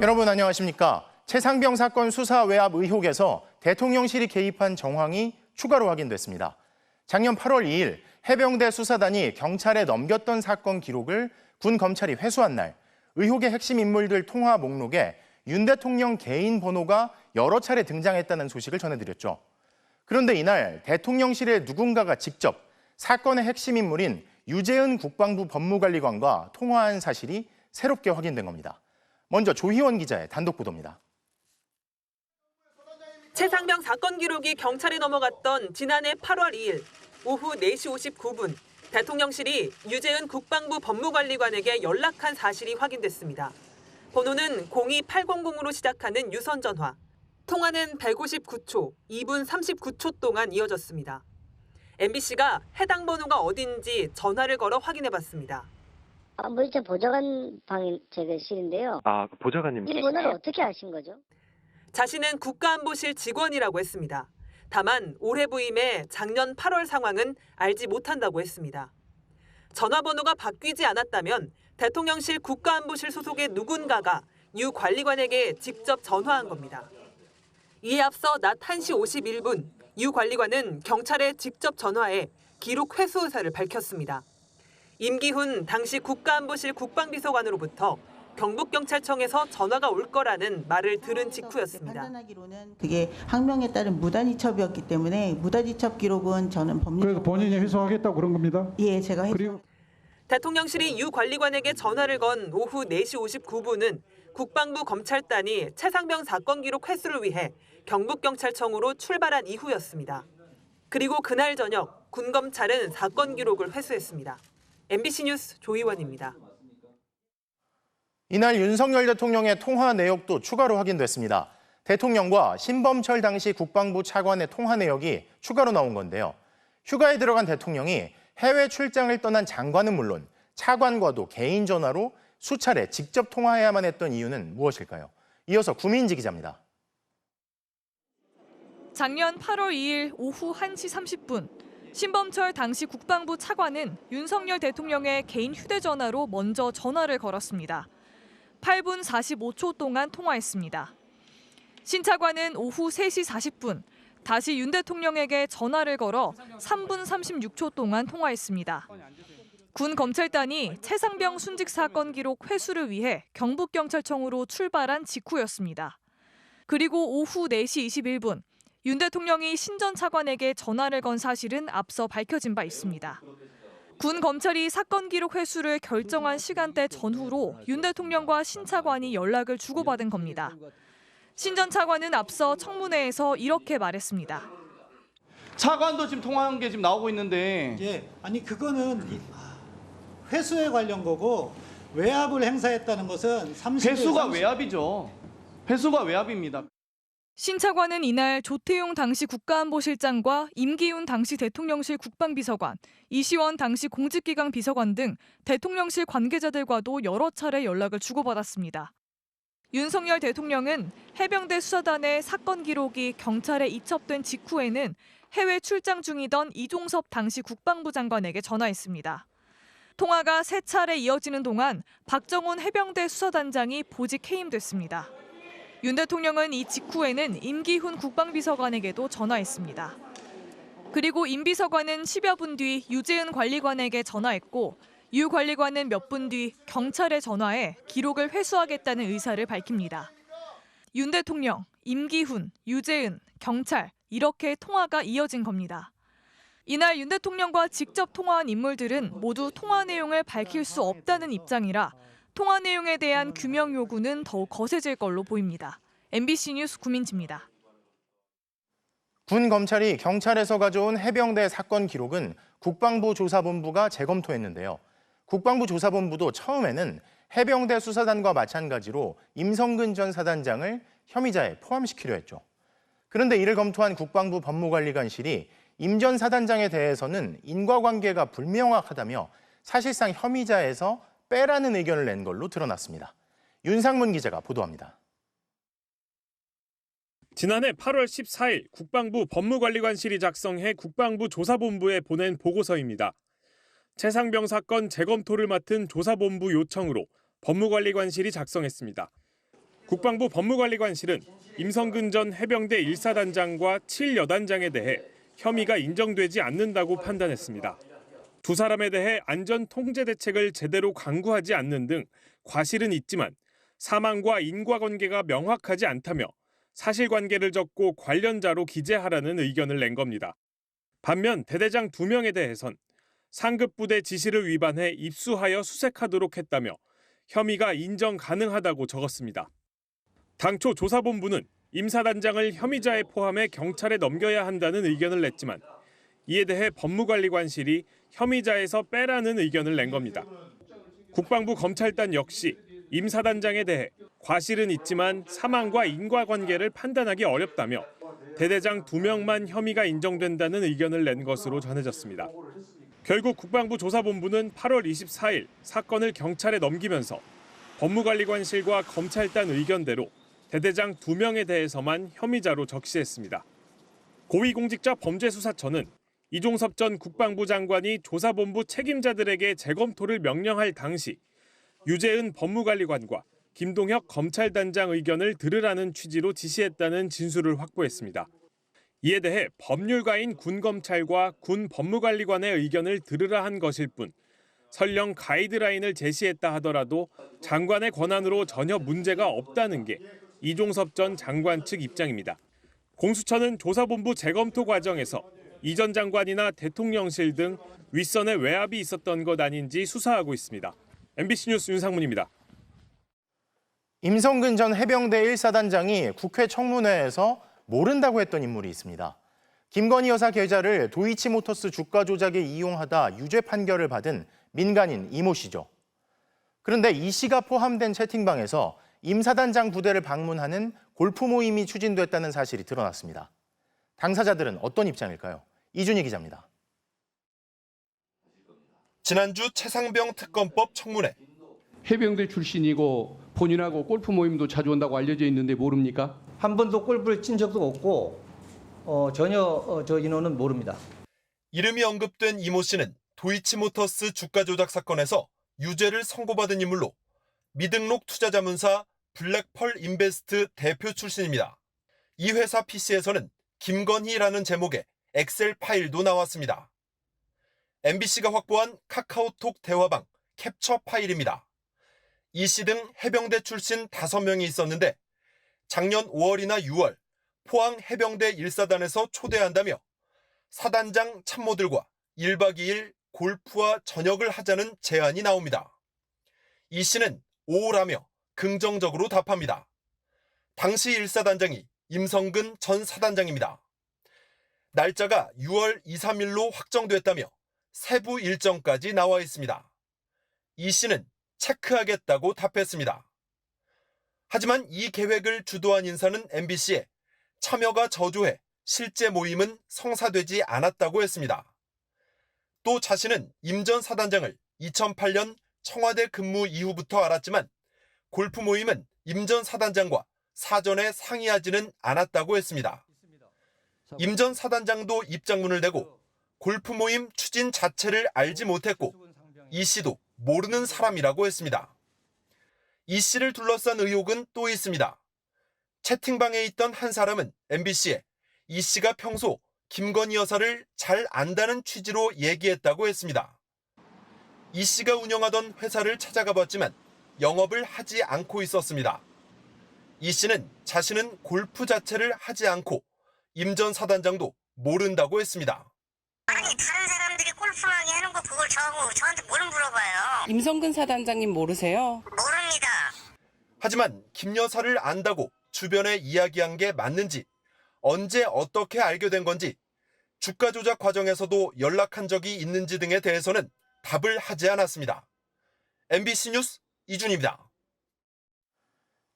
여러분 안녕하십니까? 최상병 사건 수사 외압 의혹에서 대통령실이 개입한 정황이 추가로 확인됐습니다. 작년 8월 2일 해병대 수사단이 경찰에 넘겼던 사건 기록을 군 검찰이 회수한 날 의혹의 핵심 인물들 통화 목록에 윤 대통령 개인 번호가 여러 차례 등장했다는 소식을 전해드렸죠. 그런데 이날 대통령실의 누군가가 직접 사건의 핵심 인물인 유재은 국방부 법무관리관과 통화한 사실이 새롭게 확인된 겁니다. 먼저 조희원 기자의 단독 보도입니다. 최상병 사건 기록이 경찰에 넘어갔던 지난해 8월 2일 오후 4시 59분 대통령실이 유재은 국방부 법무관리관에게 연락한 사실이 확인됐습니다. 번호는 02800으로 시작하는 유선 전화. 통화는 159초, 2분 39초 동안 이어졌습니다. MBC가 해당 번호가 어딘지 전화를 걸어 확인해봤습니다. 뭐 이제 보좌관 방이 실인데요. 그 보좌관님. 이 번호를 어떻게 아신 거죠? 자신은 국가안보실 직원이라고 했습니다. 다만 올해 부임해 작년 8월 상황은 알지 못한다고 했습니다. 전화번호가 바뀌지 않았다면 대통령실 국가안보실 소속의 누군가가 유 관리관에게 직접 전화한 겁니다. 이에 앞서 낮 1시 51분 유 관리관은 경찰에 직접 전화해 기록 회수 의사를 밝혔습니다. 임기훈 당시 국가안보실 국방비서관으로부터 경북경찰청에서 전화가 올 거라는 말을 들은 직후였습니다. 판단하기로는 그게 항명에 따른 무단이첩이었기 때문에 무단이첩 기록은 저는 법률. 그래서 본인이 회수하겠다고 그런 겁니다. 예, 제가 회수. 대통령실이 유 관리관에게 전화를 건 오후 4시 59분은 국방부 검찰단이 최상병 사건 기록 회수를 위해 경북경찰청으로 출발한 이후였습니다. 그리고 그날 저녁 군 검찰은 사건 기록을 회수했습니다. MBC 뉴스 조희원입니다. 이날 윤석열 대통령의 통화 내역도 추가로 확인됐습니다. 대통령과 신범철 당시 국방부 차관의 통화 내역이 추가로 나온 건데요. 휴가에 들어간 대통령이 해외 출장을 떠난 장관은 물론 차관과도 개인 전화로 수차례 직접 통화해야만 했던 이유는 무엇일까요? 이어서 구민지 기자입니다. 작년 8월 2일 오후 1시 30분 신범철 당시 국방부 차관은 윤석열 대통령의 개인 휴대전화로 먼저 전화를 걸었습니다. 8분 45초 동안 통화했습니다. 신 차관은 오후 3시 40분 다시 윤 대통령에게 전화를 걸어 3분 36초 동안 통화했습니다. 군 검찰단이 최상병 순직 사건 기록 회수를 위해 경북경찰청으로 출발한 직후였습니다. 그리고 오후 4시 21분 윤 대통령이 신 전 차관에게 전화를 건 사실은 앞서 밝혀진 바 있습니다. 군 검찰이 사건 기록 회수를 결정한 시간대 전후로 윤 대통령과 신 차관이 연락을 주고받은 겁니다. 신 전 차관은 앞서 청문회에서 이렇게 말했습니다. 차관도 지금 통화한 게 지금 나오고 있는데. 예, 아니 그거는 회수에 관련 거고 외압을 행사했다는 것은 30일 회수가 외압이죠. 회수가 외압입니다. 신 차관은 이날 조태용 당시 국가안보실장과 임기훈 당시 대통령실 국방비서관, 이시원 당시 공직기강 비서관 등 대통령실 관계자들과도 여러 차례 연락을 주고받았습니다. 윤석열 대통령은 해병대 수사단의 사건 기록이 경찰에 이첩된 직후에는 해외 출장 중이던 이종섭 당시 국방부 장관에게 전화했습니다. 통화가 3차례 이어지는 동안 박정훈 해병대 수사단장이 보직 해임됐습니다. 윤 대통령은 이 직후에는 임기훈 국방비서관에게도 전화했습니다. 그리고 임 비서관은 10여 분 뒤 유재은 관리관에게 전화했고 유 관리관은 몇 분 뒤 경찰에 전화해 기록을 회수하겠다는 의사를 밝힙니다. 윤 대통령, 임기훈, 유재은, 경찰 이렇게 통화가 이어진 겁니다. 이날 윤 대통령과 직접 통화한 인물들은 모두 통화 내용을 밝힐 수 없다는 입장이라 통화 내용에 대한 규명 요구는 더욱 거세질 걸로 보입니다. MBC 뉴스 구민지입니다. 군 검찰이 경찰에서 가져온 해병대 사건 기록은 국방부 조사본부가 재검토했는데요. 국방부 조사본부도 처음에는 해병대 수사단과 마찬가지로 임성근 전 사단장을 혐의자에 포함시키려 했죠. 그런데 이를 검토한 국방부 법무관리관실이 임 전 사단장에 대해서는 인과관계가 불명확하다며 사실상 혐의자에서 빼라는 의견을 낸 걸로 드러났습니다. 윤상문 기자가 보도합니다. 지난해 8월 14일 국방부 법무관리관실이 작성해 국방부 조사본부에 보낸 보고서입니다. 최상병 사건 재검토를 맡은 조사본부 요청으로 법무관리관실이 작성했습니다. 국방부 법무관리관실은 임성근 전 해병대 1사단장과 7여단장에 대해 혐의가 인정되지 않는다고 판단했습니다. 두 사람에 대해 안전 통제 대책을 제대로 강구하지 않는 등 과실은 있지만 사망과 인과관계가 명확하지 않다며 사실관계를 적고 관련자로 기재하라는 의견을 낸 겁니다. 반면 대대장 2명에 대해선 상급부대 지시를 위반해 입수하여 수색하도록 했다며 혐의가 인정 가능하다고 적었습니다. 당초 조사본부는 임 사단장을 혐의자에 포함해 경찰에 넘겨야 한다는 의견을 냈지만 이에 대해 법무관리관실이 혐의자에서 빼라는 의견을 낸 겁니다. 국방부 검찰단 역시 임 사단장에 대해 과실은 있지만 사망과 인과관계를 판단하기 어렵다며 대대장 2명만 혐의가 인정된다는 의견을 낸 것으로 전해졌습니다. 결국 국방부 조사본부는 8월 24일 사건을 경찰에 넘기면서 법무관리관실과 검찰단 의견대로 대대장 2명에 대해서만 혐의자로 적시했습니다. 고위공직자 범죄수사처는 이종섭 전 국방부 장관이 조사본부 책임자들에게 재검토를 명령할 당시 유재은 법무관리관과 김동혁 검찰단장 의견을 들으라는 취지로 지시했다는 진술을 확보했습니다. 이에 대해 법률가인 군검찰과 군법무관리관의 의견을 들으라 한 것일 뿐 설령 가이드라인을 제시했다 하더라도 장관의 권한으로 전혀 문제가 없다는 게 이종섭 전 장관 측 입장입니다. 공수처는 조사본부 재검토 과정에서 이 전 장관이나 대통령실 등 윗선에 외압이 있었던 것 아닌지 수사하고 있습니다. MBC 뉴스 윤상문입니다. 임성근 전 해병대 1사단장이 국회 청문회에서 모른다고 했던 인물이 있습니다. 김건희 여사 계좌를 도이치모터스 주가 조작에 이용하다 유죄 판결을 받은 민간인 이모 씨죠. 그런데 이 씨가 포함된 채팅방에서 임 사단장 부대를 방문하는 골프 모임이 추진됐다는 사실이 드러났습니다. 당사자들은 어떤 입장일까요? 이준희 기자입니다. 지난주 최상병 특검법 청문회. 해병대 출신이고 본인하고 골프 모임도 자주 온다고 알려져 있는데 모릅니까? 한 번도 골프를 친 적도 없고 전혀 저 인원은 모릅니다. 이름이 언급된 이모 씨는 도이치모터스 주가 조작 사건에서 유죄를 선고받은 인물로 미등록 투자자문사 블랙펄 인베스트 대표 출신입니다. 이 회사 PC에서는 김건희라는 제목의 엑셀 파일도 나왔습니다. MBC가 확보한 카카오톡 대화방 캡처 파일입니다. 이 씨 등 해병대 출신 5명이 있었는데 작년 5월이나 6월 포항 해병대 1사단에서 초대한다며 사단장 참모들과 1박 2일 골프와 저녁을 하자는 제안이 나옵니다. 이 씨는 오라며 긍정적으로 답합니다. 당시 1사단장이 임성근 전 사단장입니다. 날짜가 6월 2, 3일로 확정됐다며 세부 일정까지 나와 있습니다. 이 씨는 체크하겠다고 답했습니다. 하지만 이 계획을 주도한 인사는 MBC에 참여가 저조해 실제 모임은 성사되지 않았다고 했습니다. 또 자신은 임 전 사단장을 2008년 청와대 근무 이후부터 알았지만 골프 모임은 임 전 사단장과 사전에 상의하지는 않았다고 했습니다. 임 전 사단장도 입장문을 내고 골프 모임 추진 자체를 알지 못했고 이 씨도 모르는 사람이라고 했습니다. 이 씨를 둘러싼 의혹은 또 있습니다. 채팅방에 있던 한 사람은 MBC에 이 씨가 평소 김건희 여사를 잘 안다는 취지로 얘기했다고 했습니다. 이 씨가 운영하던 회사를 찾아가 봤지만 영업을 하지 않고 있었습니다. 이 씨는 자신은 골프 자체를 하지 않고 임 전 사단장도 모른다고 했습니다. 아니 다른 사람들이 골프하게 하는 거 그걸 저한테 뭘 물어봐요. 임성근 사단장님 모르세요? 모릅니다. 하지만 김 여사를 안다고 주변에 이야기한 게 맞는지 언제 어떻게 알게 된 건지 주가 조작 과정에서도 연락한 적이 있는지 등에 대해서는 답을 하지 않았습니다. MBC 뉴스 이준입니다.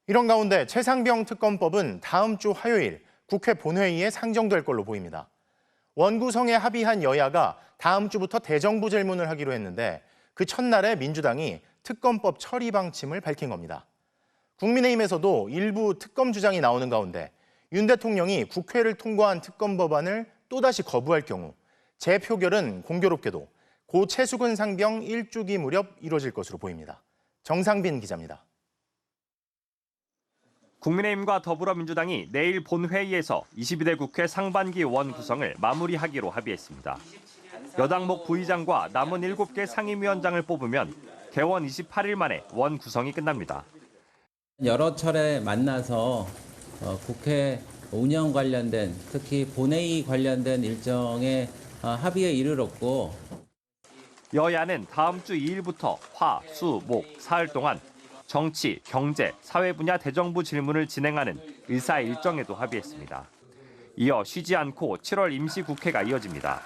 이런 가운데 최상병 특검법은 다음 주 화요일 국회 본회의에 상정될 걸로 보입니다. 원구성에 합의한 여야가 다음 주부터 대정부 질문을 하기로 했는데 그 첫날에 민주당이 특검법 처리 방침을 밝힌 겁니다. 국민의힘에서도 일부 특검 주장이 나오는 가운데 윤 대통령이 국회를 통과한 특검 법안을 또다시 거부할 경우 재표결은 공교롭게도 고 최수근 상병 1주기 무렵 이뤄질 것으로 보입니다. 정상빈 기자입니다. 국민의힘과 더불어민주당이 내일 본회의에서 22대 국회 상반기 원 구성을 마무리하기로 합의했습니다. 여당목 부의장과 남은 7개 상임위원장을 뽑으면 개원 28일 만에 원 구성이 끝납니다. 여러 차례 만나서 국회 운영 관련된, 특히 본회의 관련된 일정에 합의에 이르렀고, 여야는 다음 주 2일부터 화, 수, 목, 사흘 동안 정치, 경제, 사회 분야 대정부 질문을 진행하는 의사 일정에도 합의했습니다. 이어 쉬지 않고 7월 임시국회가 이어집니다.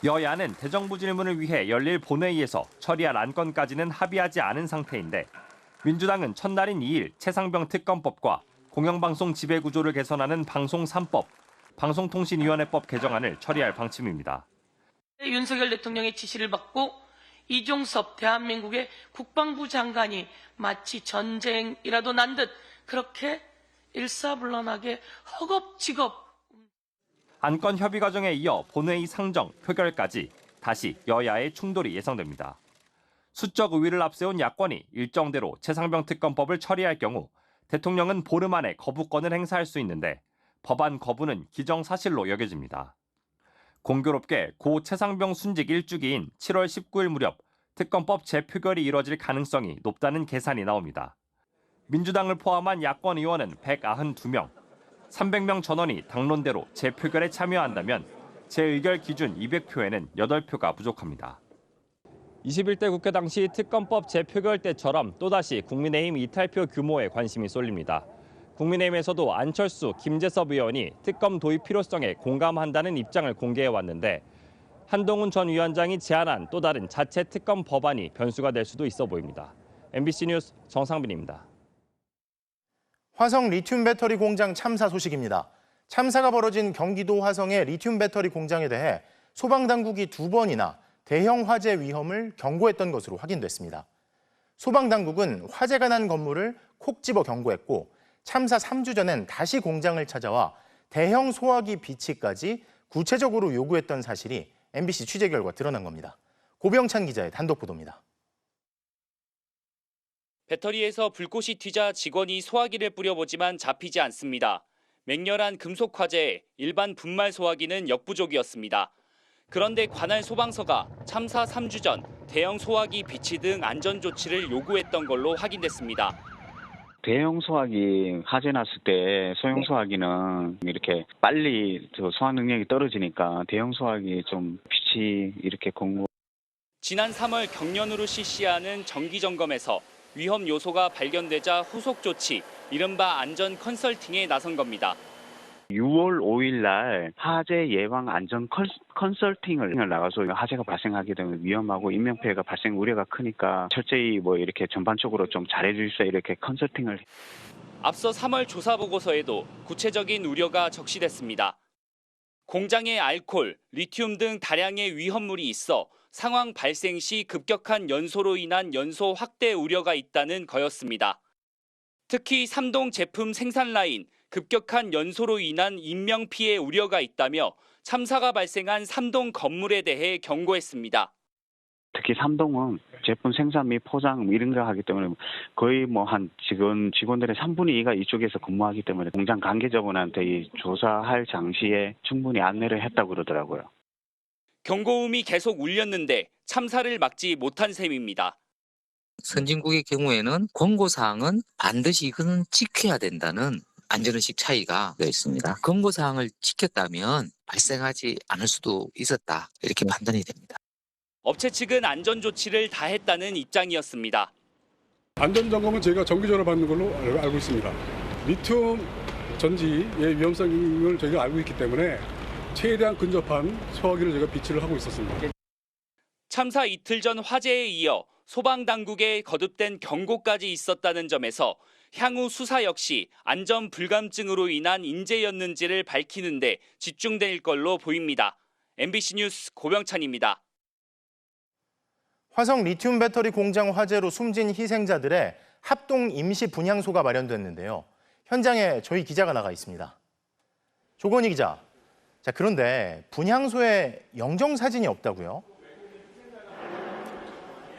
여야는 대정부 질문을 위해 열릴 본회의에서 처리할 안건까지는 합의하지 않은 상태인데 민주당은 첫날인 2일 최상병 특검법과 공영방송 지배구조를 개선하는 방송 3법, 방송통신위원회법 개정안을 처리할 방침입니다. 윤석열 대통령의 지시를 받고 이종섭 대한민국의 국방부 장관이 마치 전쟁이라도 난 듯 그렇게 일사불란하게 허겁지겁. 안건 협의 과정에 이어 본회의 상정, 표결까지 다시 여야의 충돌이 예상됩니다. 수적 우위를 앞세운 야권이 일정대로 최상병 특검법을 처리할 경우 대통령은 보름 안에 거부권을 행사할 수 있는데 법안 거부는 기정사실로 여겨집니다. 공교롭게 고 최상병 순직 1주기인 7월 19일 무렵 특검법 재표결이 이뤄질 가능성이 높다는 계산이 나옵니다. 민주당을 포함한 야권 의원은 192명, 300명 전원이 당론대로 재표결에 참여한다면 재의결 기준 200표에는 8표가 부족합니다. 21대 국회 당시 특검법 재표결 때처럼 또다시 국민의힘 이탈표 규모에 관심이 쏠립니다. 국민의힘에서도 안철수, 김재섭 의원이 특검 도입 필요성에 공감한다는 입장을 공개해왔는데 한동훈 전 위원장이 제안한 또 다른 자체 특검 법안이 변수가 될 수도 있어 보입니다. MBC 뉴스 정상빈입니다. 화성 리튬 배터리 공장 참사 소식입니다. 참사가 벌어진 경기도 화성의 리튬 배터리 공장에 대해 소방당국이 2번이나 대형 화재 위험을 경고했던 것으로 확인됐습니다. 소방당국은 화재가 난 건물을 콕 집어 경고했고 참사 3주 전엔 다시 공장을 찾아와 대형 소화기 비치까지 구체적으로 요구했던 사실이 MBC 취재 결과 드러난 겁니다. 고병찬 기자의 단독 보도입니다. 배터리에서 불꽃이 튀자 직원이 소화기를 뿌려보지만 잡히지 않습니다. 맹렬한 금속 화재에 일반 분말 소화기는 역부족이었습니다. 그런데 관할 소방서가 참사 3주 전 대형 소화기 비치 등 안전 조치를 요구했던 걸로 확인됐습니다. 대형 소화기 화재 났을 때 소형 소화기는 이렇게 빨리 소화 능력이 떨어지니까 대형 소화기 좀 비치 이렇게 공고. 지난 3월 경련으로 실시하는 정기 점검에서 위험 요소가 발견되자 후속 조치, 이른바 안전 컨설팅에 나선 겁니다. 6월 5일 날 화재 예방 안전 컨설팅을 나가서 화재가 발생하게 되면 위험하고 인명피해가 발생 우려가 크니까 철저히 이렇게 전반적으로 좀 잘해주세요 이렇게 컨설팅을. 앞서 3월 조사 보고서에도 구체적인 우려가 적시됐습니다. 공장에 알코올, 리튬 등 다량의 위험물이 있어 상황 발생 시 급격한 연소로 인한 연소 확대 우려가 있다는 거였습니다. 특히 3동 제품 생산 라인, 급격한 연소로 인한 인명피해 우려가 있다며 참사가 발생한 3동 건물에 대해 경고했습니다. 특히 3동은 제품 생산 및 포장 이런 거 하기 때문에 거의 한 직원들의 3분의 2가 이쪽에서 근무하기 때문에 공장 관계자분한테 이 조사할 당시에 충분히 안내를 했다고 그러더라고요. 경고음이 계속 울렸는데 참사를 막지 못한 셈입니다. 선진국의 경우에는 권고사항은 반드시 이것은 지켜야 된다는 안전의식 차이가 있습니다. 권고사항을 지켰다면 발생하지 않을 수도 있었다 이렇게 판단이 됩니다. 업체 측은 안전 조치를 다 했다는 입장이었습니다. 안전점검은 저희가 정기적으로 받는 걸로 알고 있습니다. 리튬 전지의 위험성을 저희가 알고 있기 때문에 최대한 근접한 소화기를 저희가 비치를 하고 있었습니다. 참사 이틀 전 화재에 이어 소방당국에 거듭된 경고까지 있었다는 점에서 향후 수사 역시 안전 불감증으로 인한 인재였는지를 밝히는 데 집중될 걸로 보입니다. MBC 뉴스 고병찬입니다. 화성 리튬 배터리 공장 화재로 숨진 희생자들의 합동 임시 분향소가 마련됐는데요. 현장에 저희 기자가 나가 있습니다. 조건희 기자. 자, 그런데 분향소에 영정사진이 없다고요?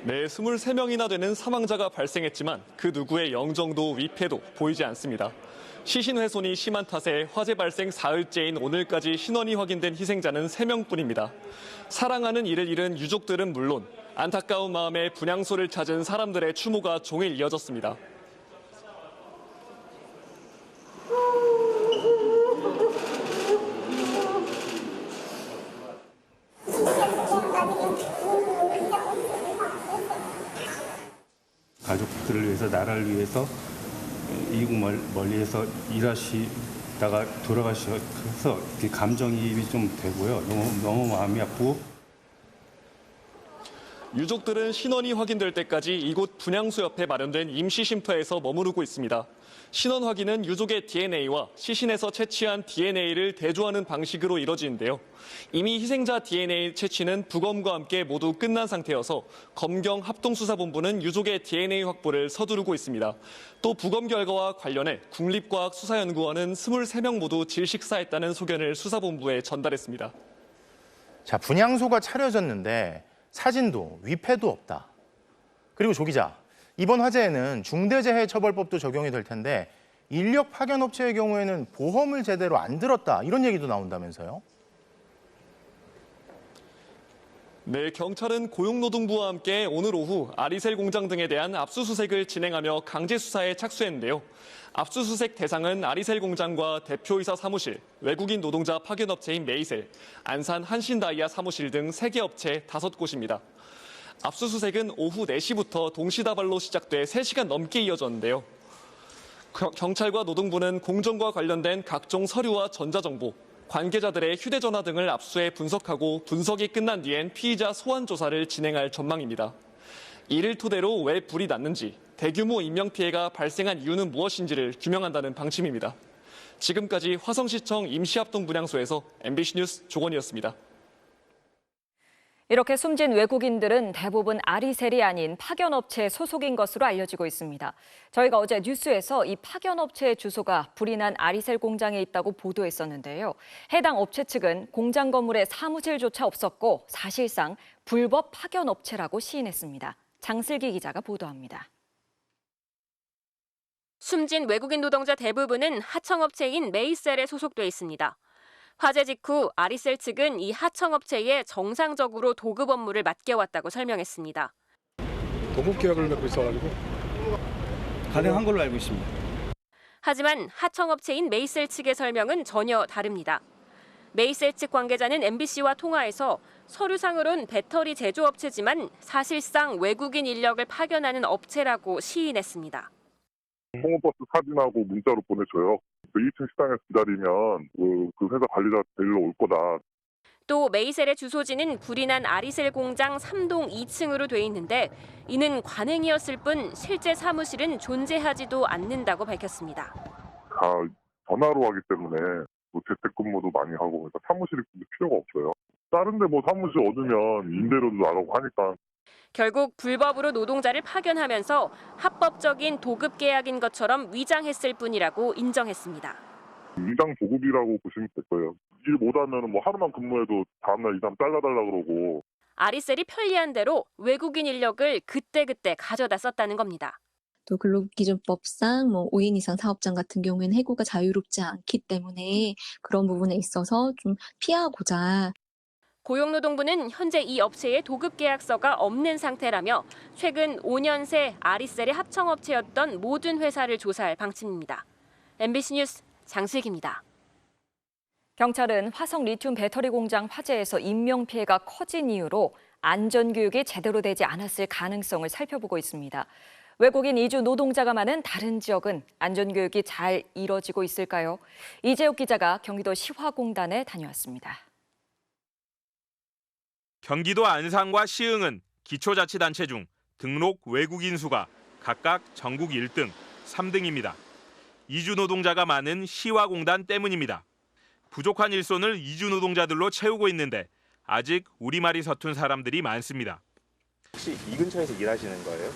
네, 23명이나 되는 사망자가 발생했지만 그 누구의 영정도 위패도 보이지 않습니다. 시신 훼손이 심한 탓에 화재 발생 사흘째인 오늘까지 신원이 확인된 희생자는 3명뿐입니다. 사랑하는 이를 잃은 유족들은 물론 안타까운 마음에 분향소를 찾은 사람들의 추모가 종일 이어졌습니다. 가족들을 위해서, 나라를 위해서 이국 멀리에서 일하시다가 돌아가셔서 감정이입이 좀 되고요. 너무 마음이 아프고. 유족들은 신원이 확인될 때까지 이곳 분향소 옆에 마련된 임시 쉼터에서 머무르고 있습니다. 신원 확인은 유족의 DNA와 시신에서 채취한 DNA를 대조하는 방식으로 이뤄지는데요. 이미 희생자 DNA 채취는 부검과 함께 모두 끝난 상태여서 검경 합동수사본부는 유족의 DNA 확보를 서두르고 있습니다. 또 부검 결과와 관련해 국립과학수사연구원은 23명 모두 질식사했다는 소견을 수사본부에 전달했습니다. 자, 분향소가 차려졌는데 사진도 위패도 없다. 그리고 조 기자, 이번 화재에는 중대재해처벌법도 적용이 될 텐데 인력 파견 업체의 경우에는 보험을 제대로 안 들었다, 이런 얘기도 나온다면서요? 네, 경찰은 고용노동부와 함께 오늘 오후 아리셀 공장 등에 대한 압수수색을 진행하며 강제 수사에 착수했는데요. 압수수색 대상은 아리셀 공장과 대표이사 사무실, 외국인 노동자 파견 업체인 메이셀, 안산 한신다이아 사무실 등 3개 업체 5곳입니다. 압수수색은 오후 4시부터 동시다발로 시작돼 3시간 넘게 이어졌는데요. 경찰과 노동부는 공정과 관련된 각종 서류와 전자정보, 관계자들의 휴대전화 등을 압수해 분석하고 분석이 끝난 뒤엔 피의자 소환 조사를 진행할 전망입니다. 이를 토대로 왜 불이 났는지, 대규모 인명피해가 발생한 이유는 무엇인지를 규명한다는 방침입니다. 지금까지 화성시청 임시합동분향소에서 MBC 뉴스 조건이었습니다. 이렇게 숨진 외국인들은 대부분 아리셀이 아닌 파견업체 소속인 것으로 알려지고 있습니다. 저희가 어제 뉴스에서 이 파견업체의 주소가 불이 난 아리셀 공장에 있다고 보도했었는데요. 해당 업체 측은 공장 건물에 사무실조차 없었고 사실상 불법 파견업체라고 시인했습니다. 장슬기 기자가 보도합니다. 숨진 외국인 노동자 대부분은 하청업체인 메이셀에 소속돼 있습니다. 화재 직후 아리셀 측은 이 하청업체에 정상적으로 도급 업무를 맡겨왔다고 설명했습니다. 도급 계약을 맺고 있어가지고 가능한 걸로 알고 있습니다. 하지만 하청업체인 메이셀 측의 설명은 전혀 다릅니다. 메이셀 측 관계자는 MBC와 통화에서 서류상으론 배터리 제조업체지만 사실상 외국인 인력을 파견하는 업체라고 시인했습니다. 통원버스 사진하고 문자로 보내줘요. 2층 식당에서 기다리면 그 회사 관리자 데리러 올 거다. 또 메이셀의 주소지는 불이 난 아리셀 공장 3동 2층으로 돼 있는데 이는 관행이었을 뿐 실제 사무실은 존재하지도 않는다고 밝혔습니다. 다 전화로 하기 때문에 재택근무도 많이 하고 그러니까 사무실이 필요가 없어요. 다른 데 사무실 얻으면 임대료도 나가고 하니까. 결국 불법으로 노동자를 파견하면서 합법적인 도급 계약인 것처럼 위장했을 뿐이라고 인정했습니다. 위장 도급이라고 보시면 될 거예요. 일 못하면 하루만 근무해도 다음날 이상 잘라달라 그러고. 아리셀이 편리한 대로 외국인 인력을 그때그때 가져다 썼다는 겁니다. 또 근로기준법상 5인 이상 사업장 같은 경우에는 해고가 자유롭지 않기 때문에 그런 부분에 있어서 좀 피하고자. 고용노동부는 현재 이 업체에 도급 계약서가 없는 상태라며 최근 5년 새 아리셀의 합청업체였던 모든 회사를 조사할 방침입니다. MBC 뉴스 장슬기입니다. 경찰은 화성 리튬 배터리 공장 화재에서 인명피해가 커진 이유로 안전교육이 제대로 되지 않았을 가능성을 살펴보고 있습니다. 외국인 이주 노동자가 많은 다른 지역은 안전교육이 잘 이뤄지고 있을까요? 이재욱 기자가 경기도 시화공단에 다녀왔습니다. 경기도 안산과 시흥은 기초자치단체 중 등록 외국인 수가 각각 전국 1등, 3등입니다. 이주 노동자가 많은 시화공단 때문입니다. 부족한 일손을 이주 노동자들로 채우고 있는데 아직 우리말이 서툰 사람들이 많습니다. 혹시 이 근처에서 일하시는 거예요?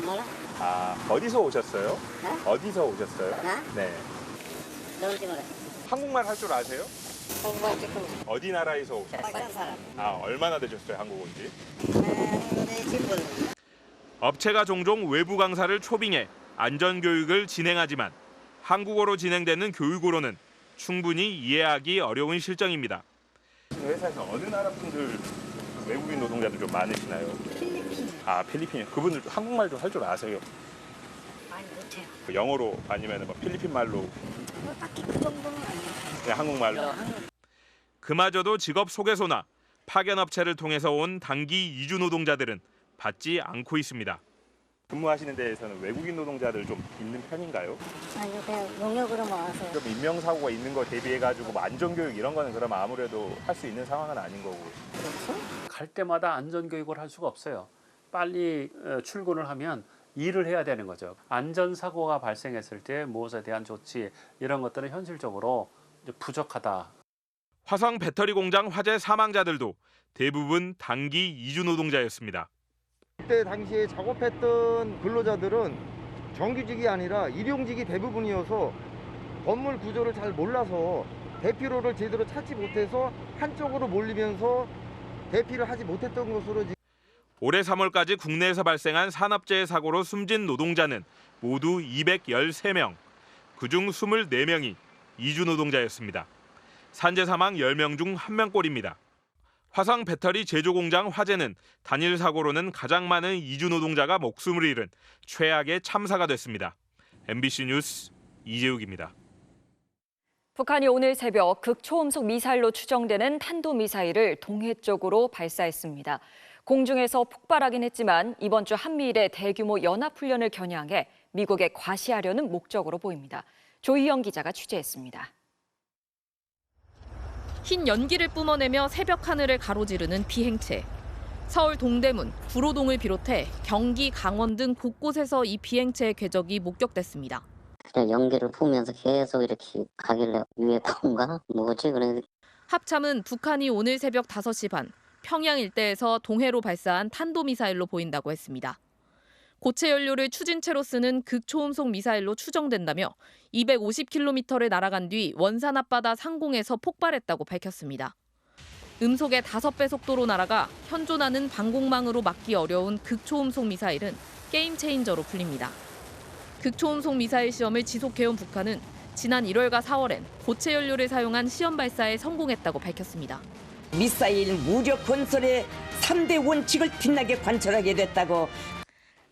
몰라. 어디서 오셨어요? 네? 어디서 오셨어요? 나? 네. 누군지 모르겠어. 한국말 할 줄 아세요? 한국말 조금. 어디 나라에서 오셨어요? 빨간 사람. 얼마나 되셨어요, 한국 온 지? 우리 집은. 업체가 종종 외부 강사를 초빙해 안전교육을 진행하지만 한국어로 진행되는 교육으로는 충분히 이해하기 어려운 실정입니다. 회사에서 어느 나라 분들 외국인 노동자들 좀 많으시나요? 필리핀. 아, 필리핀. 그분들 한국말도 할 줄 아세요? 많이 못해요. 영어로 아니면 뭐 필리핀 말로? 딱히 그 정도는 아니에요. 그냥 한국말로. 그마저도 직업 소개소나 파견업체를 통해서 온 단기 이주 노동자들은 받지 않고 있습니다. 근무하시는 데에서는 외국인 노동자들 좀 있는 편인가요? 아니요, 그냥 용역으로만 와서. 좀 인명사고가 있는 거 대비해가지고 뭐 안전교육 이런 거는 그러면 아무래도 할 수 있는 상황은 아닌 거고. 갈 때마다 안전교육을 할 수가 없어요. 빨리 출근을 하면 일을 해야 되는 거죠. 안전사고가 발생했을 때 무엇에 대한 조치 이런 것들은 현실적으로 부족하다. 화성 배터리 공장 화재 사망자들도 대부분 단기 이주 노동자였습니다. 그때 당시에 작업했던 근로자들은 정규직이 아니라 일용직이 대부분이어서 건물 구조를 잘 몰라서 대피로를 제대로 찾지 못해서 한쪽으로 몰리면서 대피를 하지 못했던 것으로. 올해 3월까지 국내에서 발생한 산업재해 사고로 숨진 노동자는 모두 213명, 그중 24명이 이주 노동자였습니다. 산재 사망 10명 중 1명꼴입니다. 화성 배터리 제조 공장 화재는 단일 사고로는 가장 많은 이주 노동자가 목숨을 잃은 최악의 참사가 됐습니다. MBC 뉴스 이재욱입니다. 북한이 오늘 새벽 극초음속 미사일로 추정되는 탄도미사일을 동해 쪽으로 발사했습니다. 공중에서 폭발하긴 했지만 이번 주 한미일의 대규모 연합훈련을 겨냥해 미국에 과시하려는 목적으로 보입니다. 조희영 기자가 취재했습니다. 흰 연기를 뿜어내며 새벽 하늘을 가로지르는 비행체. 서울 동대문, 구로동을 비롯해 경기, 강원 등 곳곳에서 이 비행체의 궤적이 목격됐습니다. 그냥 연기를 부으면서 계속 이렇게 가길래 UFO인가? 뭐지? 그래. 합참은 북한이 오늘 새벽 5시 반 평양 일대에서 동해로 발사한 탄도미사일로 보인다고 했습니다. 고체 연료를 추진체로 쓰는 극초음속 미사일로 추정된다며 250km를 날아간 뒤 원산 앞바다 상공에서 폭발했다고 밝혔습니다. 음속의 5배 속도로 날아가 현존하는 방공망으로 막기 어려운 극초음속 미사일은 게임 체인저로 불립니다. 극초음속 미사일 시험을 지속해온 북한은 지난 1월과 4월엔 고체 연료를 사용한 시험 발사에 성공했다고 밝혔습니다. 미사일 무력 건설의 3대 원칙을 빛나게 관철하게 됐다고.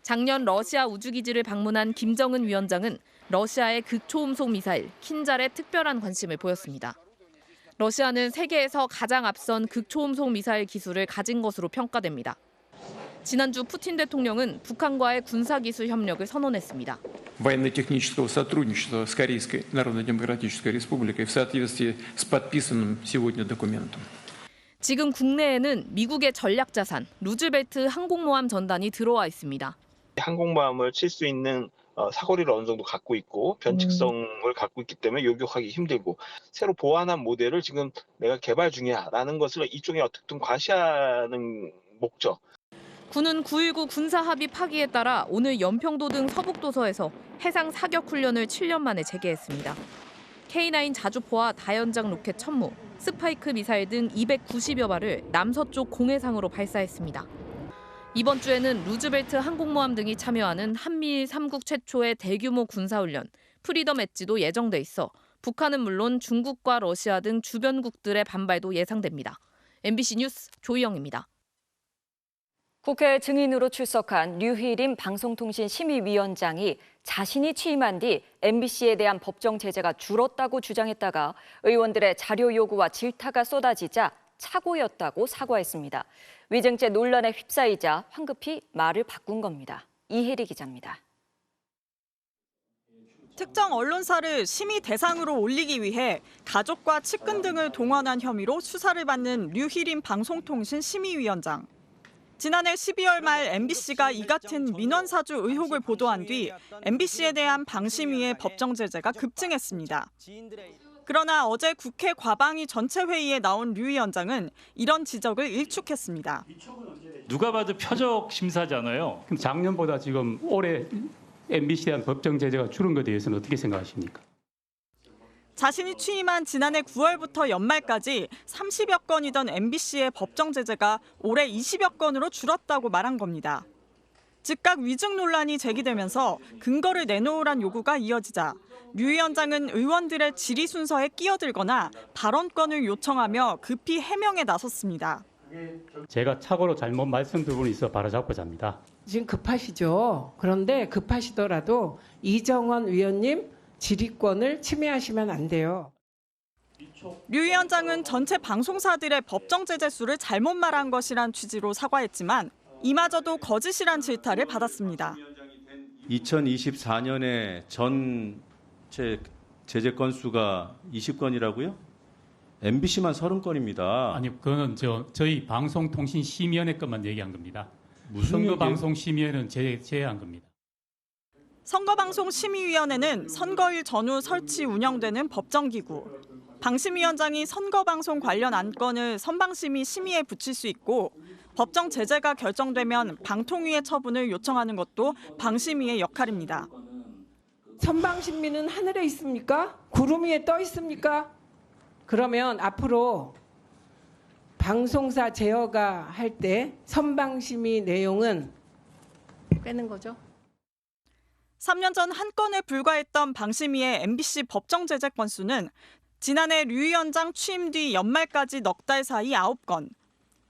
작년 러시아 우주기지를 방문한 김정은 위원장은 러시아의 극초음속 미사일 킨잘에 특별한 관심을 보였습니다. 러시아는 세계에서 가장 앞선 극초음속 미사일 기술을 가진 것으로 평가됩니다. 지난주 푸틴 대통령은 북한과의 군사기술 협력을 선언했습니다. военно-технического сотрудничества с Корейской Народно-Демократической Республикой в соответствии с подписанным сегодня документом. 지금 국내에는 미국의 전략자산 루즈벨트 항공모함 전단이 들어와 있습니다. 항공모함을 칠 수 있는 사거리를 어느 정도 갖고 있고 변칙성을 갖고 있기 때문에 요격하기 힘들고 새로 보완한 모델을 지금 내가 개발 중이야라는 것을 이쪽에 어떻게든 과시하는 목적. 군은 9.19 군사합의 파기에 따라 오늘 연평도 등 서북도서에서 해상 사격 훈련을 7년 만에 재개했습니다. K9 자주포와 다연장 로켓 천무, 스파이크 미사일 등 290여 발을 남서쪽 공해상으로 발사했습니다. 이번 주에는 루즈벨트 항공모함 등이 참여하는 한미일 3국 최초의 대규모 군사훈련, 프리덤 엣지도 예정돼 있어 북한은 물론 중국과 러시아 등 주변국들의 반발도 예상됩니다. MBC 뉴스 조희영입니다. 국회 증인으로 출석한 류희림 방송통신심의위원장이 자신이 취임한 뒤 MBC에 대한 법정 제재가 줄었다고 주장했다가 의원들의 자료 요구와 질타가 쏟아지자 착오였다고 사과했습니다. 위증죄 논란에 휩싸이자 황급히 말을 바꾼 겁니다. 이혜리 기자입니다. 특정 언론사를 심의 대상으로 올리기 위해 가족과 측근 등을 동원한 혐의로 수사를 받는 류희림 방송통신심의위원장. 지난해 12월 말 MBC가 이 같은 민원사주 의혹을 보도한 뒤 MBC에 대한 방심위의 법정 제재가 급증했습니다. 그러나 어제 국회 과방위 전체 회의에 나온 류 위원장은 이런 지적을 일축했습니다. 누가 봐도 표적 심사잖아요. 그럼 작년보다 지금 올해 MBC에 대한 법정 제재가 줄은 것에 대해서는 어떻게 생각하십니까? 자신이 취임한 지난해 9월부터 연말까지 30여 건이던 MBC의 법정 제재가 올해 20여 건으로 줄었다고 말한 겁니다. 즉각 위증 논란이 제기되면서 근거를 내놓으란 요구가 이어지자 류 위원장은 의원들의 질의 순서에 끼어들거나 발언권을 요청하며 급히 해명에 나섰습니다. 제가 착오로 잘못 말씀드린 부분이 있어 바로잡고자 합니다. 지금 급하시죠. 그런데 급하시더라도 이정원 위원님 질의권을 침해하시면 안 돼요. 류 위원장은 전체 방송사들의 법정 제재 수를 잘못 말한 것이란 취지로 사과했지만 이마저도 거짓이란 질타를 받았습니다. 2024년에 전체 제재 건수가 20건이라고요? MBC만 30건입니다. 아니, 그거는 저희 방송통신심의위원회 것만 얘기한 겁니다. 무슨 선거방송심의위원회는 제외한 겁니다. 선거방송심의위원회는 선거일 전후 설치 운영되는 법정기구. 방심위원장이 선거방송 관련 안건을 선방심의 심의에 붙일 수 있고 법정 제재가 결정되면 방통위의 처분을 요청하는 것도 방심위의 역할입니다. 선방심의는 하늘에 있습니까? 구름 위에 떠 있습니까? 그러면 앞으로 방송사 제어가 할 때 선방심의 내용은 빼는 거죠? 3년 전 한 건에 불과했던 방심위의 MBC 법정 제재 건수는 지난해 류 위원장 취임 뒤 연말까지 넉 달 사이 9건.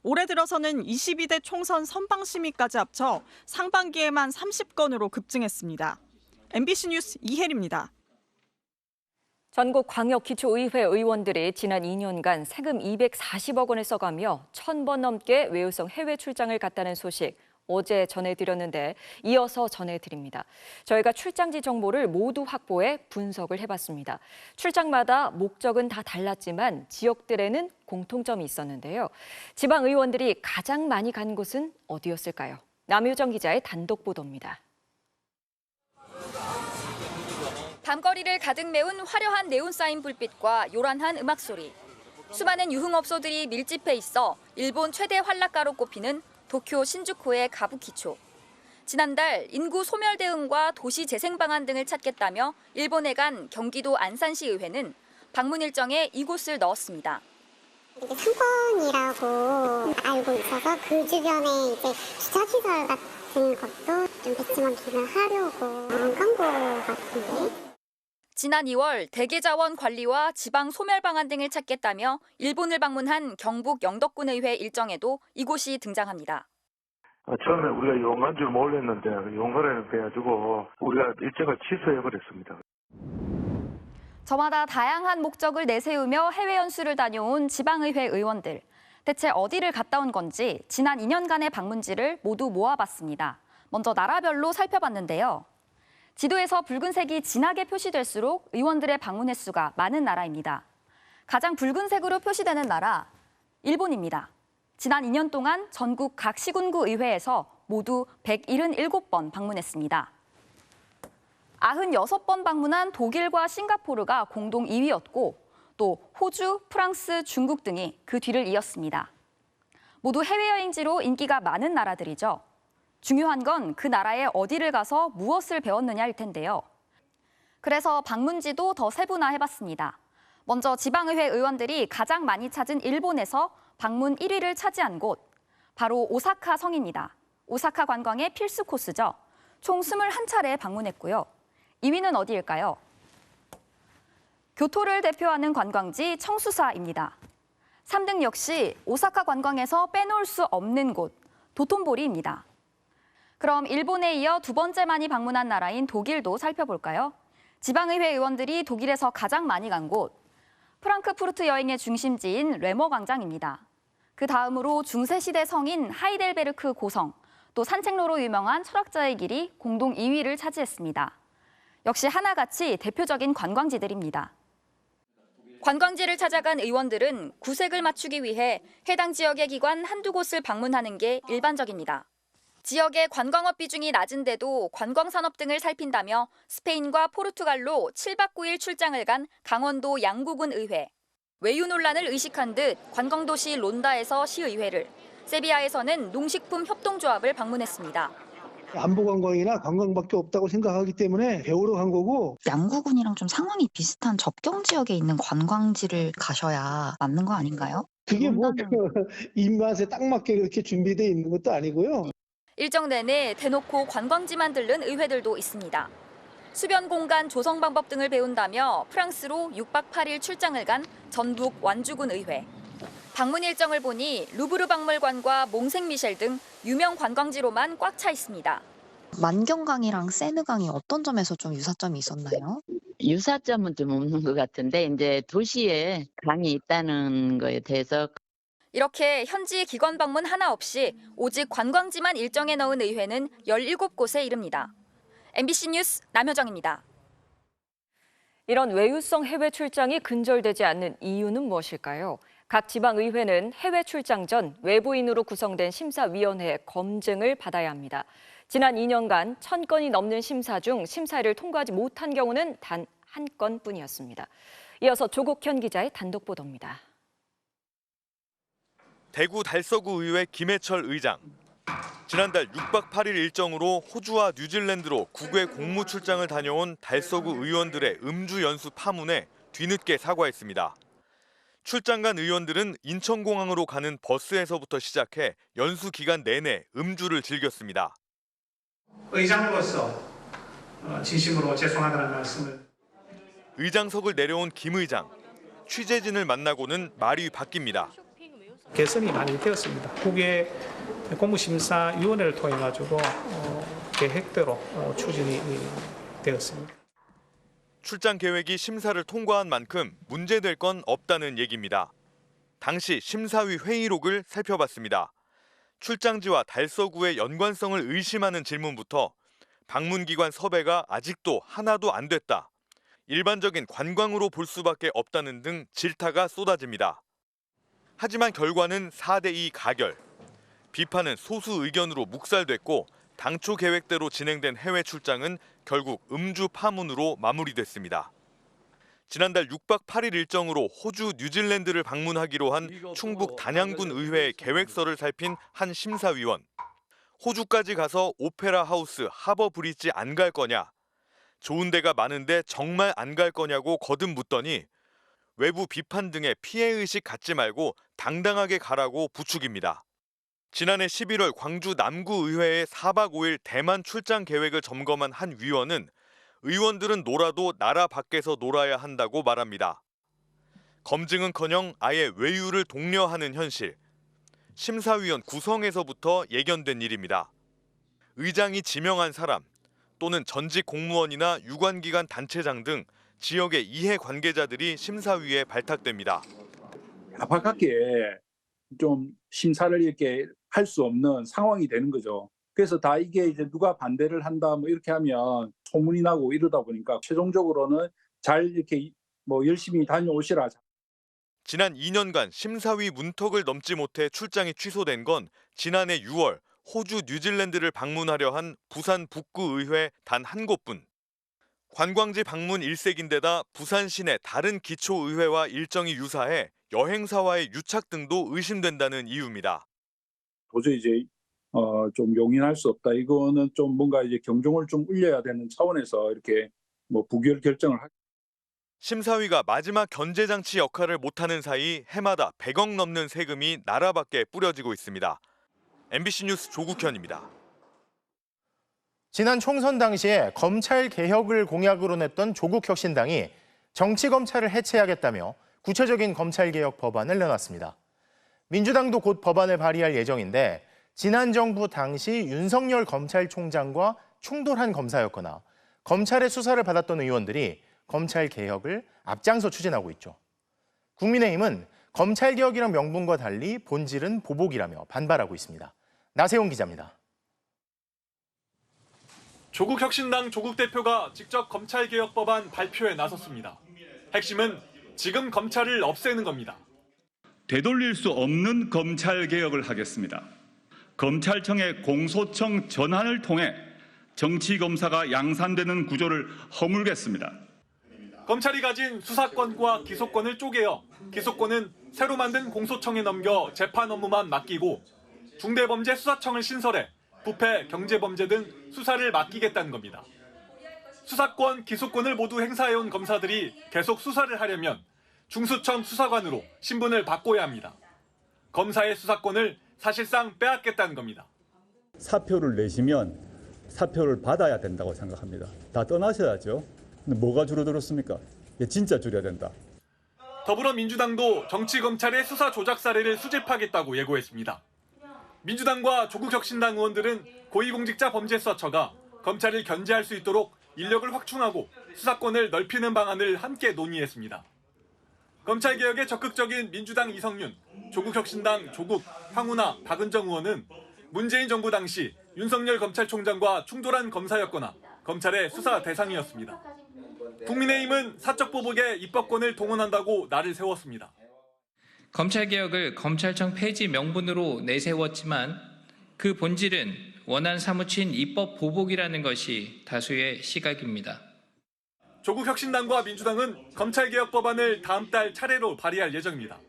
올해 들어서는 22대 총선 선방심의까지 합쳐 상반기에만 30건으로 급증했습니다. MBC 뉴스 이혜리입니다. 전국 광역기초의회 의원들이 지난 2년간 세금 240억 원을 써가며 1,000번 넘게 외유성 해외 출장을 갔다는 소식 어제 전해드렸는데 이어서 전해드립니다. 저희가 출장지 정보를 모두 확보해 분석을 해봤습니다. 출장마다 목적은 다 달랐지만 지역들에는 공통점이 있었는데요. 지방 의원들이 가장 많이 간 곳은 어디였을까요? 남효정 기자의 단독 보도입니다. 밤거리를 가득 메운 화려한 네온사인 불빛과 요란한 음악 소리. 수많은 유흥업소들이 밀집해 있어 일본 최대 활락가로 꼽히는 도쿄 신주쿠의 가부키초. 지난달 인구 소멸 대응과 도시 재생 방안 등을 찾겠다며 일본에 간 경기도 안산시의회는 방문 일정에 이곳을 넣었습니다. 이게 상권이라고 알고 있어서 그 주변에 이제 주차시설 같은 것도 좀 배치만 기능하려고 안 간 것 같은데. 지난 2월 대기자원 관리와 지방 소멸 방안 등을 찾겠다며 일본을 방문한 경북 영덕군의회 일정에도 이곳이 등장합니다. 처음에 우리가 용한 줄 몰랐는데 용화를 빼가지고 우리가 일정을 취소해버렸습니다. 저마다 다양한 목적을 내세우며 해외 연수를 다녀온 지방의회 의원들. 대체 어디를 갔다 온 건지 지난 2년간의 방문지를 모두 모아봤습니다. 먼저 나라별로 살펴봤는데요. 지도에서 붉은색이 진하게 표시될수록 의원들의 방문 횟수가 많은 나라입니다. 가장 붉은색으로 표시되는 나라, 일본입니다. 지난 2년 동안 전국 각 시군구 의회에서 모두 177번 방문했습니다. 96번 방문한 독일과 싱가포르가 공동 2위였고 또 호주, 프랑스, 중국 등이 그 뒤를 이었습니다. 모두 해외여행지로 인기가 많은 나라들이죠. 중요한 건 그 나라에 어디를 가서 무엇을 배웠느냐일 텐데요. 그래서 방문지도 더 세분화해봤습니다. 먼저 지방의회 의원들이 가장 많이 찾은 일본에서 방문 1위를 차지한 곳, 바로 오사카 성입니다. 오사카 관광의 필수 코스죠. 총 21차례 방문했고요. 2위는 어디일까요? 교토를 대표하는 관광지 청수사입니다. 3등 역시 오사카 관광에서 빼놓을 수 없는 곳, 도톤보리입니다. 그럼 일본에 이어 두 번째 많이 방문한 나라인 독일도 살펴볼까요? 지방의회 의원들이 독일에서 가장 많이 간 곳, 프랑크푸르트 여행의 중심지인 레머 광장입니다. 그 다음으로 중세시대 성인 하이델베르크 고성, 또 산책로로 유명한 철학자의 길이 공동 2위를 차지했습니다. 역시 하나같이 대표적인 관광지들입니다. 관광지를 찾아간 의원들은 구색을 맞추기 위해 해당 지역의 기관 한두 곳을 방문하는 게 일반적입니다. 지역의 관광업 비중이 낮은데도 관광산업 등을 살핀다며 스페인과 포르투갈로 7박 9일 출장을 간 강원도 양구군 의회. 외유 논란을 의식한 듯 관광도시 론다에서 시의회를, 세비야에서는 농식품 협동조합을 방문했습니다. 안보 관광이나 관광밖에 없다고 생각하기 때문에 배우러 간 거고. 양구군이랑 좀 상황이 비슷한 접경 지역에 있는 관광지를 가셔야 맞는 거 아닌가요? 그게 뭐 입맛에 딱 맞게 그렇게 준비되어 있는 것도 아니고요. 일정 내내 대놓고 관광지만 들른 의회들도 있습니다. 수변 공간 조성 방법 등을 배운다며 프랑스로 6박 8일 출장을 간 전북 완주군 의회. 방문 일정을 보니 루브르 박물관과 몽생미셸 등 유명 관광지로만 꽉 차 있습니다. 만경강이랑 세느강이 어떤 점에서 좀 유사점이 있었나요? 유사점은 좀 없는 것 같은데 이제 도시에 강이 있다는 거에 대해서 이렇게 현지 기관 방문 하나 없이 오직 관광지만 일정에 넣은 의회는 17곳에 이릅니다. MBC 뉴스 남효정입니다. 이런 외유성 해외 출장이 근절되지 않는 이유는 무엇일까요? 각 지방의회는 해외 출장 전 외부인으로 구성된 심사위원회의 검증을 받아야 합니다. 지난 2년간 1000건이 넘는 심사 중 심사를 통과하지 못한 경우는 단 한 건뿐이었습니다. 이어서 조국현 기자의 단독 보도입니다. 대구 달서구 의회 김해철 의장. 지난달 6박 8일 일정으로 호주와 뉴질랜드로 국외 공무 출장을 다녀온 달서구 의원들의 음주 연수 파문에 뒤늦게 사과했습니다. 출장 간 의원들은 인천공항으로 가는 버스에서부터 시작해 연수 기간 내내 음주를 즐겼습니다. 의장으로서 진심으로 죄송하다는 말씀을. 의장석을 내려온 김 의장. 취재진을 만나고는 말이 바뀝니다. 개선이 많이 되었습니다. 국외 공무심사위원회를 통해 가지고 계획대로 추진이 되었습니다. 출장 계획이 심사를 통과한 만큼 문제될 건 없다는 얘기입니다. 당시 심사위 회의록을 살펴봤습니다. 출장지와 달서구의 연관성을 의심하는 질문부터 방문기관 섭외가 아직도 하나도 안 됐다. 일반적인 관광으로 볼 수밖에 없다는 등 질타가 쏟아집니다. 하지만 결과는 4대2 가결. 비판은 소수 의견으로 묵살됐고 당초 계획대로 진행된 해외 출장은 결국 음주 파문으로 마무리됐습니다. 지난달 6박 8일 일정으로 호주, 뉴질랜드를 방문하기로 한 충북 단양군 의회의 계획서를 살핀 한 심사위원. 호주까지 가서 오페라 하우스, 하버 브리지 안 갈 거냐? 좋은 데가 많은데 정말 안 갈 거냐고 거듭 묻더니 외부 비판 등의 피해의식 갖지 말고 당당하게 가라고 부추깁니다. 지난해 11월 광주 남구의회의 4박 5일 대만 출장 계획을 점검한 한 위원은 의원들은 놀아도 나라 밖에서 놀아야 한다고 말합니다. 검증은커녕 아예 외유를 독려하는 현실. 심사위원 구성에서부터 예견된 일입니다. 의장이 지명한 사람 또는 전직 공무원이나 유관기관 단체장 등 지역의 이해 관계자들이 심사위에 발탁됩니다. 야박하게 좀 심사를 이렇게 할 수 없는 상황이 되는 거죠. 그래서 다 이게 이제 누가 반대를 한다 뭐 이렇게 하면 소문이 나고 이러다 보니까 최종적으로는 잘 이렇게 뭐 열심히 다녀오시라. 지난 2년간 심사위 문턱을 넘지 못해 출장이 취소된 건 지난해 6월 호주, 뉴질랜드를 방문하려 한 부산 북구의회 단 한 곳뿐. 관광지 방문 일색인데다 부산 시내 다른 기초의회와 일정이 유사해 여행사와의 유착 등도 의심된다는 이유입니다. 도저히 이제 좀 용인할 수 없다. 이거는 좀 뭔가 이제 경종을 좀 울려야 되는 차원에서 이렇게 뭐 부결 결정을 하. 심사위가 마지막 견제 장치 역할을 못하는 사이 해마다 100억 넘는 세금이 나라 밖에 뿌려지고 있습니다. MBC 뉴스 조국현입니다. 지난 총선 당시에 검찰 개혁을 공약으로 냈던 조국혁신당이 정치검찰을 해체하겠다며 구체적인 검찰개혁 법안을 내놨습니다. 민주당도 곧 법안을 발의할 예정인데 지난 정부 당시 윤석열 검찰총장과 충돌한 검사였거나 검찰의 수사를 받았던 의원들이 검찰개혁을 앞장서 추진하고 있죠. 국민의힘은 검찰개혁이란 명분과 달리 본질은 보복이라며 반발하고 있습니다. 나세훈 기자입니다. 조국혁신당 조국 대표가 직접 검찰개혁 법안 발표에 나섰습니다. 핵심은 지금 검찰을 없애는 겁니다. 되돌릴 수 없는 검찰개혁을 하겠습니다. 검찰청의 공소청 전환을 통해 정치검사가 양산되는 구조를 허물겠습니다. 검찰이 가진 수사권과 기소권을 쪼개어 기소권은 새로 만든 공소청에 넘겨 재판 업무만 맡기고 중대범죄수사청을 신설해 부패, 경제범죄 등 수사를 맡기겠다는 겁니다. 수사권, 기소권을 모두 행사해온 검사들이 계속 수사를 하려면 중수청 수사관으로 신분을 바꿔야 합니다. 검사의 수사권을 사실상 빼앗겠다는 겁니다. 사표를 내시면 사표를 받아야 된다고 생각합니다. 다 떠나셔야죠. 근데 뭐가 줄어들었습니까? 진짜 줄여야 된다. 더불어민주당도 정치검찰의 수사 조작 사례를 수집하겠다고 예고했습니다. 민주당과 조국혁신당 의원들은 고위공직자범죄수사처가 검찰을 견제할 수 있도록 인력을 확충하고 수사권을 넓히는 방안을 함께 논의했습니다. 검찰개혁에 적극적인 민주당 이성윤, 조국혁신당 조국, 황운하, 박은정 의원은 문재인 정부 당시 윤석열 검찰총장과 충돌한 검사였거나 검찰의 수사 대상이었습니다. 국민의힘은 사적보복에 입법권을 동원한다고 날을 세웠습니다. 검찰개혁을 검찰청 폐지 명분으로 내세웠지만 그 본질은 원한 사무친 입법 보복이라는 것이 다수의 시각입니다. 조국혁신당과 민주당은 검찰개혁 법안을 다음 달 차례로 발의할 예정입니다.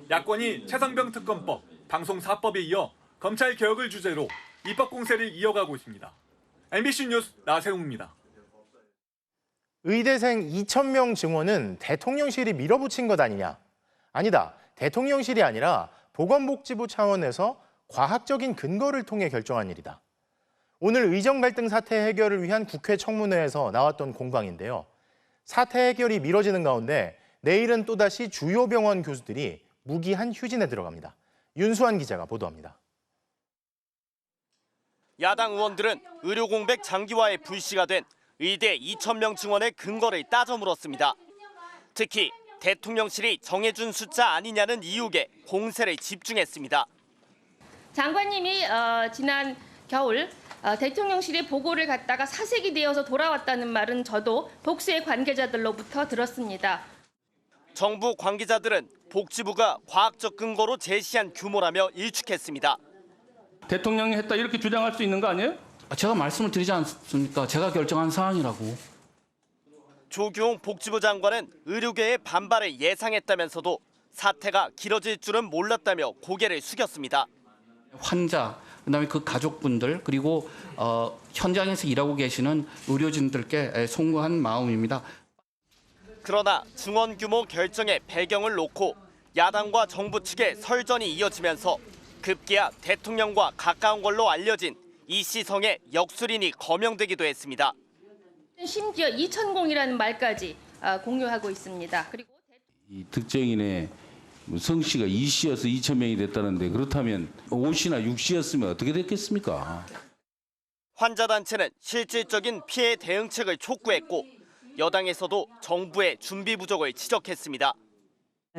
야권이 최상병 특검법, 방송사법에 이어 검찰개혁을 주제로 입법 공세를 이어가고 있습니다. MBC 뉴스 나세웅입니다. 의대생 2,000명 증원은 대통령실이 밀어붙인 것 아니냐? 아니다. 대통령실이 아니라 보건복지부 차원에서 과학적인 근거를 통해 결정한 일이다. 오늘 의정 갈등 사태 해결을 위한 국회 청문회에서 나왔던 공방인데요. 사태 해결이 미뤄지는 가운데 내일은 또다시 주요 병원 교수들이 무기한 휴진에 들어갑니다. 윤수환 기자가 보도합니다. 야당 의원들은 의료 공백 장기화에 불씨가 된 의대 2,000명 증원의 근거를 따져 물었습니다. 특히 대통령실이 정해준 숫자 아니냐는 이유에 공세를 집중했습니다. 장관님이 지난 겨울 대통령실이 보고를 갖다가 사색이 되어서 돌아왔다는 말은 저도 복수의 관계자들로부터 들었습니다. 정부 관계자들은 복지부가 과학적 근거로 제시한 규모라며 일축했습니다. 대통령이 했다 이렇게 주장할 수 있는 거 아니에요? 제가 말씀을 드리지 않습니까? 제가 결정한 사안이라고. 조규홍 복지부 장관은 의료계의 반발을 예상했다면서도 사태가 길어질 줄은 몰랐다며 고개를 숙였습니다. 환자, 그다음에 그 가족분들 그리고 현장에서 일하고 계시는 의료진들께 송구한 마음입니다. 그러나 증원 규모 결정의 배경을 놓고 야당과 정부 측의 설전이 이어지면서 급기야 대통령과 가까운 걸로 알려진 이씨성의 역술인이 거명되기도 했습니다. 심지어 2,000공이라는 말까지 공유하고 있습니다. 그리고 이 특정인의 성씨가 이씨여서 2,000명이 됐다는데 그렇다면 5씨나 6씨였으면 어떻게 됐겠습니까? 환자단체는 실질적인 피해 대응책을 촉구했고 여당에서도 정부의 준비 부족을 지적했습니다.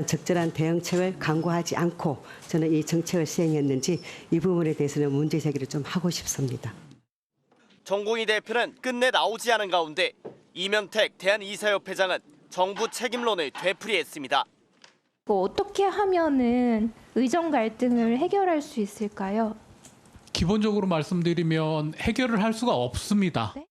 적절한 대응책을 강구하지 않고 저는 이 정책을 시행했는지 이 부분에 대해서는 문제 제기를 좀 하고 싶습니다. 정공희 대표는 끝내 나오지 않은 가운데 이면택 대한의사협회장은 정부 책임론을 되풀이했습니다. 어떻게 하면은 의정 갈등을 해결할 수 있을까요? 기본적으로 말씀드리면 해결을 할 수가 없습니다. 네?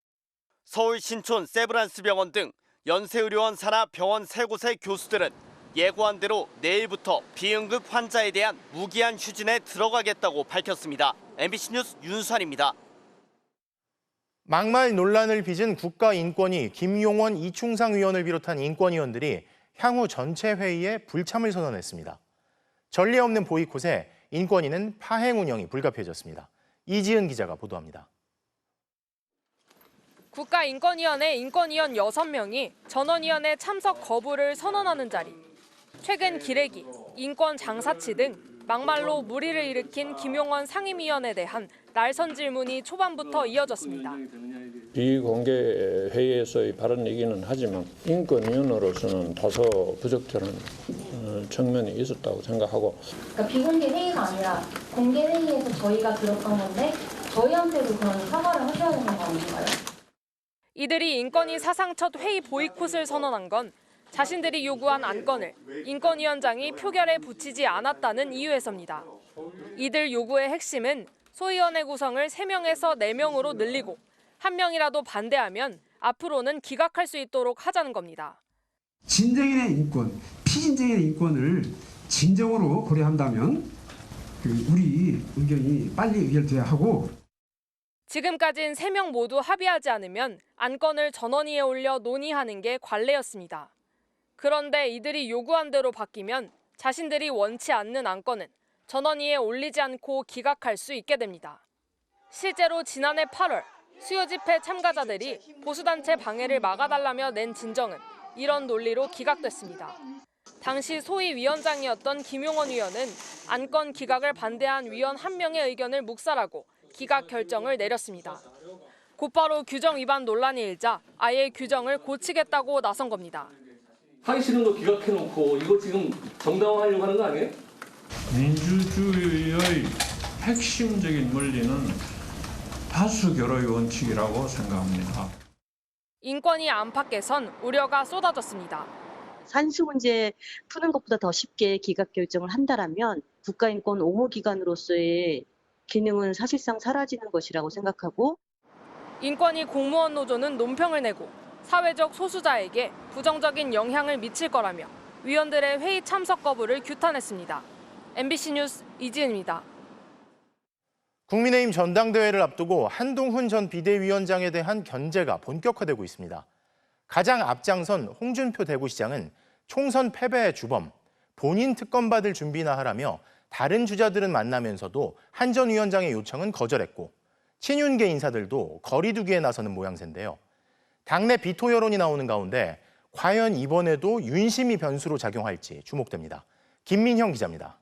서울 신촌 세브란스병원 등 연세의료원 산하 병원 3곳의 교수들은 예고한 대로 내일부터 비응급 환자에 대한 무기한 휴진에 들어가겠다고 밝혔습니다. MBC 뉴스 윤수환입니다. 막말 논란을 빚은 국가인권위 김용원 이충상 위원을 비롯한 인권위원들이 향후 전체 회의에 불참을 선언했습니다. 전례 없는 보이콧에 인권위는 파행 운영이 불가피해졌습니다. 이지은 기자가 보도합니다. 국가인권위원회 인권위원 6명이 전원위원회 참석 거부를 선언하는 자리. 최근 기레기, 인권 장사치 등 막말로 물의를 일으킨 김용원 상임위원에 대한 날선 질문이 초반부터 이어졌습니다. 비공개 회의에서의 발언 얘기는 하지만 인권위원으로서는 다소 부적절한 측면이 있었다고 생각하고. 그러니까 비공개 회의가 아니라 공개 회의에서 저희가 들었던 건데 저희한테도 그런 사과를 하셔야 되는 거 아닌가요? 이들이 인권위 사상 첫 회의 보이콧을 선언한 건 자신들이 요구한 안건을 인권위원장이 표결에 붙이지 않았다는 이유에서입니다. 이들 요구의 핵심은 소위원회 구성을 3명에서 4명으로 늘리고 1명이라도 반대하면 앞으로는 기각할 수 있도록 하자는 겁니다. 진정인의 인권, 피진정인의 인권을 진정으로 고려한다면 우리 의견이 빨리 의결돼야 하고 지금까진 3명 모두 합의하지 않으면 안건을 전원위에 올려 논의하는 게 관례였습니다. 그런데 이들이 요구한 대로 바뀌면 자신들이 원치 않는 안건은 전원위에 올리지 않고 기각할 수 있게 됩니다. 실제로 지난해 8월 수요 집회 참가자들이 보수단체 방해를 막아달라며 낸 진정은 이런 논리로 기각됐습니다. 당시 소위 위원장이었던 김용원 의원은 안건 기각을 반대한 위원 한 명의 의견을 묵살하고 기각 결정을 내렸습니다. 곧바로 규정 위반 논란이 일자 아예 규정을 고치겠다고 나선 겁니다. 하기 싫은 거 기각해놓고 이거 지금 정당화하려고 하는 거 아니에요? 민주주의의 핵심적인 원리는 다수결의 원칙이라고 생각합니다. 인권위 안팎에선 우려가 쏟아졌습니다. 산수 문제 푸는 것보다 더 쉽게 기각 결정을 한다라면 국가인권 옹호기관으로서의 기능은 사실상 사라지는 것이라고 생각하고 인권위 공무원 노조는 논평을 내고 사회적 소수자에게 부정적인 영향을 미칠 거라며 위원들의 회의 참석 거부를 규탄했습니다. MBC 뉴스 이지은입니다. 국민의힘 전당대회를 앞두고 한동훈 전 비대위원장에 대한 견제가 본격화되고 있습니다. 가장 앞장선 홍준표 대구시장은 총선 패배의 주범, 본인 특검 받을 준비나 하라며 다른 주자들은 만나면서도 한 전 위원장의 요청은 거절했고 친윤계 인사들도 거리두기에 나서는 모양새인데요. 당내 비토 여론이 나오는 가운데 과연 이번에도 윤심이 변수로 작용할지 주목됩니다. 김민형 기자입니다.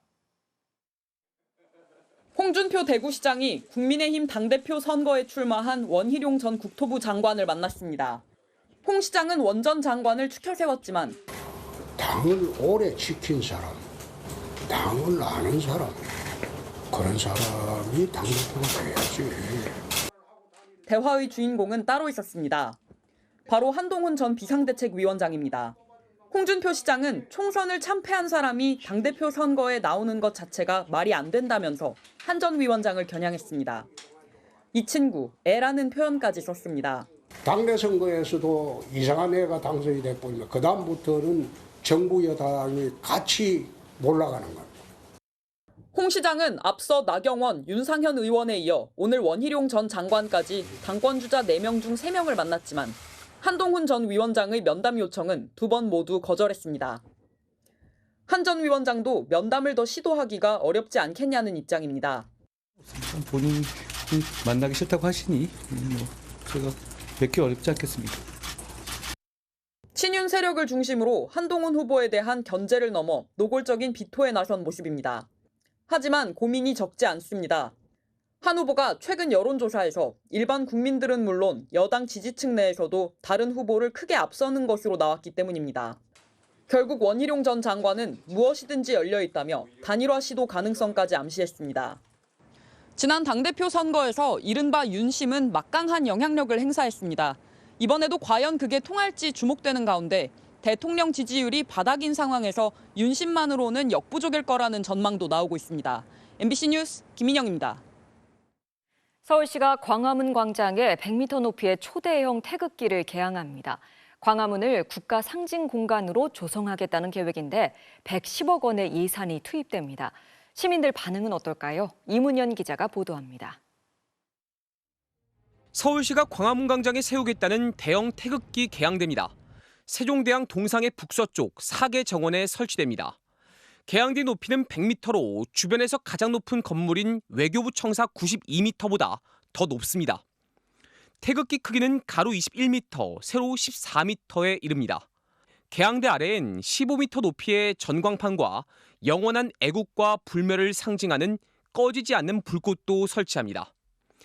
홍준표 대구시장이 국민의힘 당대표 선거에 출마한 원희룡 전 국토부 장관을 만났습니다. 홍 시장은 원 전 장관을 추켜 세웠지만 당을 오래 지킨 사람, 당을 아는 사람, 그런 사람이 당대표가 돼야지. 대화의 주인공은 따로 있었습니다. 바로 한동훈 전 비상대책위원장입니다. 홍준표 시장은 총선을 참패한 사람이 당대표 선거에 나오는 것 자체가 말이 안 된다면서 한 전 위원장을 겨냥했습니다. 이 친구, 애라는 표현까지 썼습니다. 당내 선거에서도 이상한 애가 당선이 됐고 그다음부터는 정부 여당이 같이 몰아가는 겁니다. 홍 시장은 앞서 나경원, 윤상현 의원에 이어 오늘 원희룡 전 장관까지 당권주자 4명 중 3명을 만났지만 한동훈 전 위원장의 면담 요청은 2번 모두 거절했습니다. 한 전 위원장도 면담을 더 시도하기가 어렵지 않겠냐는 입장입니다. 본인이 만나기 싫다고 하시니 제가 뵙기 어렵지 않겠습니까? 친윤 세력을 중심으로 한동훈 후보에 대한 견제를 넘어 노골적인 비토에 나선 모습입니다. 하지만 고민이 적지 않습니다. 한 후보가 최근 여론조사에서 일반 국민들은 물론 여당 지지층 내에서도 다른 후보를 크게 앞서는 것으로 나왔기 때문입니다. 결국 원희룡 전 장관은 무엇이든지 열려있다며 단일화 시도 가능성까지 암시했습니다. 지난 당대표 선거에서 이른바 윤심은 막강한 영향력을 행사했습니다. 이번에도 과연 그게 통할지 주목되는 가운데 대통령 지지율이 바닥인 상황에서 윤심만으로는 역부족일 거라는 전망도 나오고 있습니다. MBC 뉴스 김민영입니다. 서울시가 광화문 광장에 100m 높이의 초대형 태극기를 개항합니다. 광화문을 국가 상징 공간으로 조성하겠다는 계획인데 110억 원의 예산이 투입됩니다. 시민들 반응은 어떨까요? 이문현 기자가 보도합니다. 서울시가 광화문 광장에 세우겠다는 대형 태극기 개항대입니다. 세종대왕 동상의 북서쪽 4개 정원에 설치됩니다. 개항대 높이는 100m로 주변에서 가장 높은 건물인 외교부 청사 92m보다 더 높습니다. 태극기 크기는 가로 21m, 세로 14m에 이릅니다. 개항대 아래엔 15m 높이의 전광판과 영원한 애국과 불멸을 상징하는 꺼지지 않는 불꽃도 설치합니다.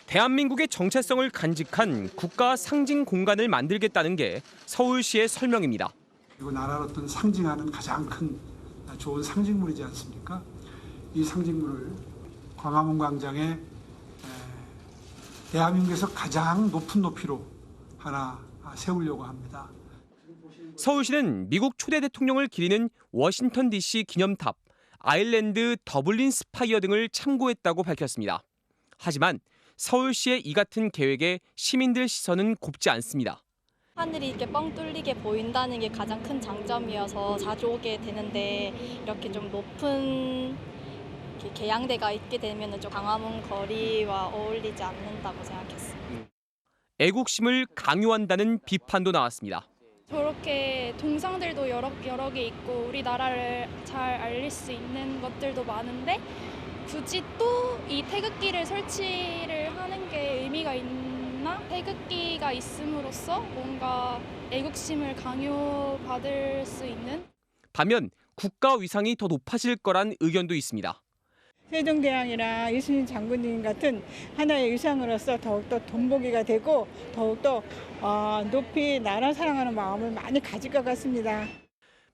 대한민국의 정체성을 간직한 국가 상징 공간을 만들겠다는 게 서울시의 설명입니다. 그리고 나라를 어떤 상징하는 가장 큰 좋은 상징물이지 않습니까? 이 상징물을 광화문 광장에 대한민국에서 가장 높은 높이로 하나 세우려고 합니다. 서울시는 미국 초대 대통령을 기리는 워싱턴 DC 기념탑, 아일랜드 더블린 스파이어 등을 참고했다고 밝혔습니다. 하지만 서울시의 이 같은 계획에 시민들 시선은 곱지 않습니다. 하늘이 이렇게 뻥 뚫리게 보인다는 게 가장 큰 장점이어서 자주 오게 되는데 이렇게 좀 높은 개양대가 있게 되면 좀 광화문 거리와 어울리지 않는다고 생각했어요. 애국심을 강요한다는 비판도 나왔습니다. 저렇게 동상들도 여러 개 있고 우리나라를 잘 알릴 수 있는 것들도 많은데 굳이 또 이 태극기를 설치를 하는 게 태극기가 있음으로써 뭔가 애국심을 강요받을 수 있는 반면 국가 위상이 더 높아질 거란 의견도 있습니다. 세종대왕이나 이순신 장군님 같은 하나의 위상으로서 더욱더 돈보기가 되고 더욱더 높이 나라 사랑하는 마음을 많이 가질 것 같습니다.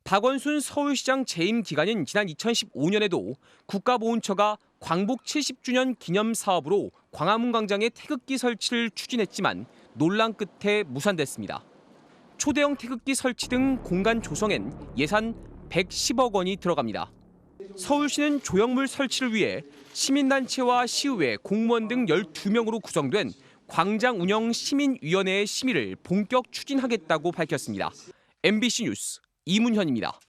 박원순 서울시장 재임 기간인 지난 2015년에도 국가보훈처가 광복 70주년 기념 사업으로 광화문 광장에 태극기 설치를 추진했지만 논란 끝에 무산됐습니다. 초대형 태극기 설치 등 공간 조성엔 예산 110억 원이 들어갑니다. 서울시는 조형물 설치를 위해 시민단체와 시의회, 공무원 등 12명으로 구성된 광장 운영 시민위원회의 심의를 본격 추진하겠다고 밝혔습니다. MBC 뉴스 이문현입니다.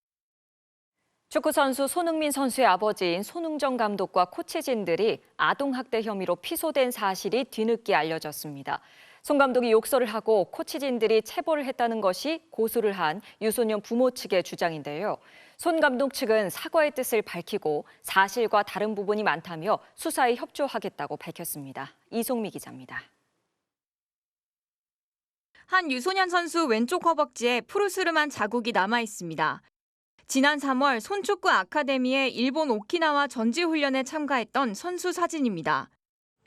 축구선수 손흥민 선수의 아버지인 손흥정 감독과 코치진들이 아동학대 혐의로 피소된 사실이 뒤늦게 알려졌습니다. 손 감독이 욕설을 하고 코치진들이 체벌을 했다는 것이 고소를 한 유소년 부모 측의 주장인데요. 손 감독 측은 사과의 뜻을 밝히고 사실과 다른 부분이 많다며 수사에 협조하겠다고 밝혔습니다. 이송미 기자입니다. 한 유소년 선수 왼쪽 허벅지에 푸르스름한 자국이 남아 있습니다. 지난 3월 손축구 아카데미의 일본 오키나와 전지훈련에 참가했던 선수 사진입니다.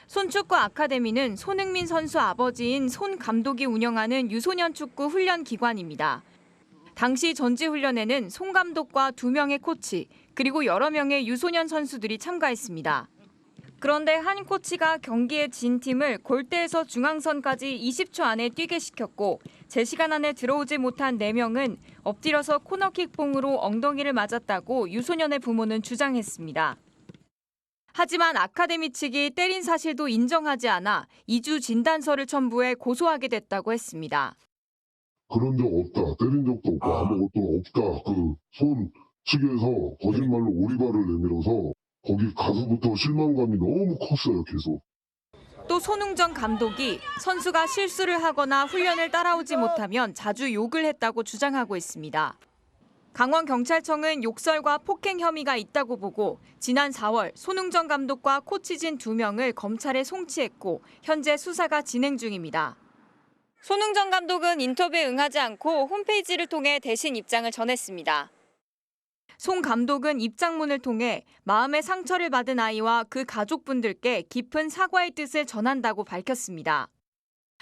손축구 아카데미는 손흥민 선수 아버지인 손 감독이 운영하는 유소년 축구 훈련 기관입니다. 당시 전지훈련에는 손 감독과 2명의 코치, 그리고 여러 명의 유소년 선수들이 참가했습니다. 그런데 한 코치가 경기에 진 팀을 골대에서 중앙선까지 20초 안에 뛰게 시켰고 제 시간 안에 들어오지 못한 4명은 엎드려서 코너킥봉으로 엉덩이를 맞았다고 유소년의 부모는 주장했습니다. 하지만 아카데미 측이 때린 사실도 인정하지 않아 2주 진단서를 첨부해 고소하게 됐다고 했습니다. 그런 적 없다, 때린 적도 없고 아무것도 없다. 그 손 측에서 거짓말로 오리발을 내밀어서 거기 가서부터 실망감이 너무 컸어요, 계속. 또 손흥정 감독이 선수가 실수를 하거나 훈련을 따라오지 못하면 자주 욕을 했다고 주장하고 있습니다. 강원경찰청은 욕설과 폭행 혐의가 있다고 보고 지난 4월 손흥정 감독과 코치진 2명을 검찰에 송치했고 현재 수사가 진행 중입니다. 손흥정 감독은 인터뷰에 응하지 않고 홈페이지를 통해 대신 입장을 전했습니다. 손 감독은 입장문을 통해 마음의 상처를 받은 아이와 그 가족분들께 깊은 사과의 뜻을 전한다고 밝혔습니다.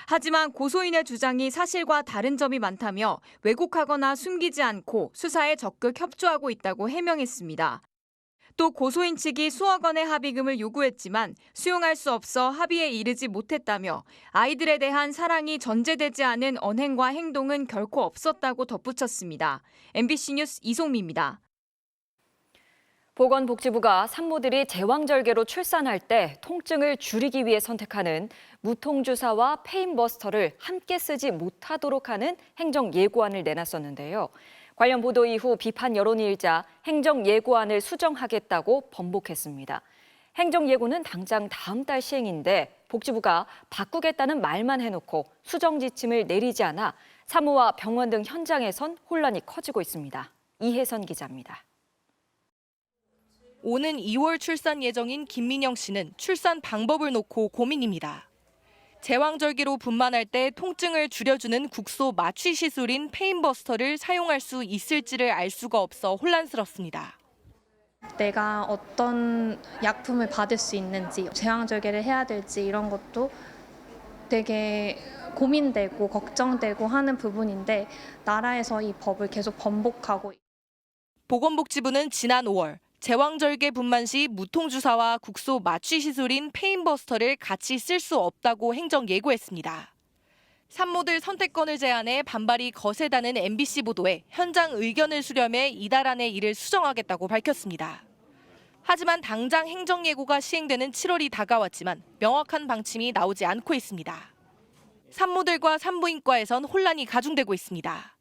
하지만 고소인의 주장이 사실과 다른 점이 많다며 왜곡하거나 숨기지 않고 수사에 적극 협조하고 있다고 해명했습니다. 또 고소인 측이 수억 원의 합의금을 요구했지만 수용할 수 없어 합의에 이르지 못했다며 아이들에 대한 사랑이 전제되지 않은 언행과 행동은 결코 없었다고 덧붙였습니다. MBC 뉴스 이송미입니다. 보건복지부가 산모들이 제왕절개로 출산할 때 통증을 줄이기 위해 선택하는 무통주사와 페인버스터를 함께 쓰지 못하도록 하는 행정예고안을 내놨었는데요. 관련 보도 이후 비판 여론이 일자 행정예고안을 수정하겠다고 번복했습니다. 행정예고는 당장 다음 달 시행인데 복지부가 바꾸겠다는 말만 해놓고 수정 지침을 내리지 않아 산모와 병원 등 현장에선 혼란이 커지고 있습니다. 이혜선 기자입니다. 오는 2월 출산 예정인 김민영 씨는 출산 방법을 놓고 고민입니다. 제왕절개로 분만할 때 통증을 줄여주는 국소 마취 시술인 페인버스터를 사용할 수 있을지를 알 수가 없어 혼란스럽습니다. 내가 어떤 약품을 받을 수 있는지, 제왕절개를 해야 될지 이런 것도 되게 고민되고 걱정되고 하는 부분인데 나라에서 이 법을 계속 번복하고. 보건복지부는 지난 5월 제왕절개 분만 시 무통주사와 국소 마취 시술인 페인버스터를 같이 쓸 수 없다고 행정 예고했습니다. 산모들 선택권을 제한해 반발이 거세다는 MBC 보도에 현장 의견을 수렴해 이달 안에 이를 수정하겠다고 밝혔습니다. 하지만 당장 행정 예고가 시행되는 7월이 다가왔지만 명확한 방침이 나오지 않고 있습니다. 산모들과 산부인과에선 혼란이 가중되고 있습니다.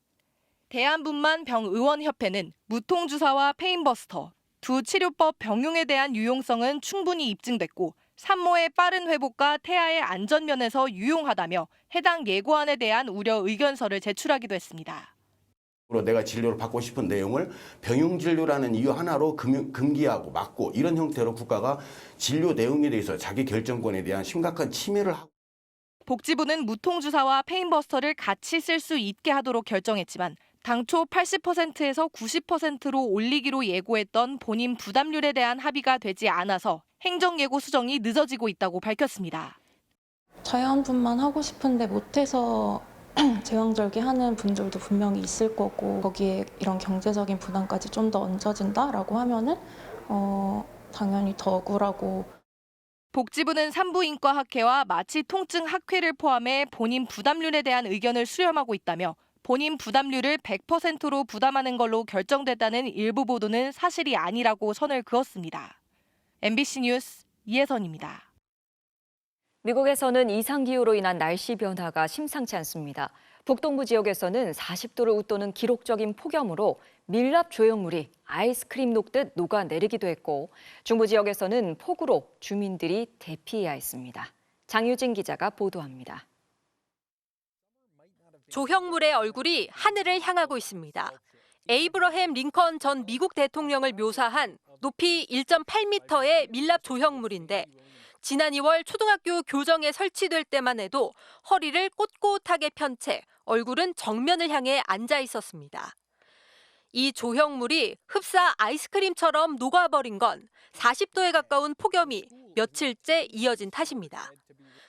대한분만병의원협회는 무통주사와 페인버스터 두 치료법 병용에 대한 유용성은 충분히 입증됐고 산모의 빠른 회복과 태아의 안전 면에서 유용하다며 해당 예고안에 대한 우려 의견서를 제출하기도 했습니다. 내가 진료를 받고 싶은 내용을 병용진료라는 이유 하나로 금기하고 막고 이런 형태로 국가가 진료 내용에 대해서 자기 결정권에 대한 심각한 침해를 하고 복지부는 무통주사와 페인버스터를 같이 쓸 수 있게 하도록 결정했지만 당초 80%에서 90%로 올리기로 예고했던 본인 부담률에 대한 합의가 되지 않아서 행정예고 수정이 늦어지고 있다고 밝혔습니다. 자연분만 하고 싶은데 못해서 제왕절개하는 분들도 분명히 있을 거고 거기에 이런 경제적인 부담까지 좀 더 얹어진다라고 하면은 당연히 더 억울하고. 복지부는 산부인과학회와 마취통증학회를 포함해 본인 부담률에 대한 의견을 수렴하고 있다며 본인 부담률을 100%로 부담하는 걸로 결정됐다는 일부 보도는 사실이 아니라고 선을 그었습니다. MBC 뉴스 이혜선입니다. 미국에서는 이상기후로 인한 날씨 변화가 심상치 않습니다. 북동부 지역에서는 40도를 웃도는 기록적인 폭염으로 밀랍 조형물이 아이스크림 녹듯 녹아내리기도 했고 중부 지역에서는 폭우로 주민들이 대피해야 했습니다. 장유진 기자가 보도합니다. 조형물의 얼굴이 하늘을 향하고 있습니다. 에이브러햄 링컨 전 미국 대통령을 묘사한 높이 1.8m의 밀랍 조형물인데 지난 2월 초등학교 교정에 설치될 때만 해도 허리를 꼿꼿하게 편 채 얼굴은 정면을 향해 앉아 있었습니다. 이 조형물이 흡사 아이스크림처럼 녹아버린 건 40도에 가까운 폭염이 며칠째 이어진 탓입니다.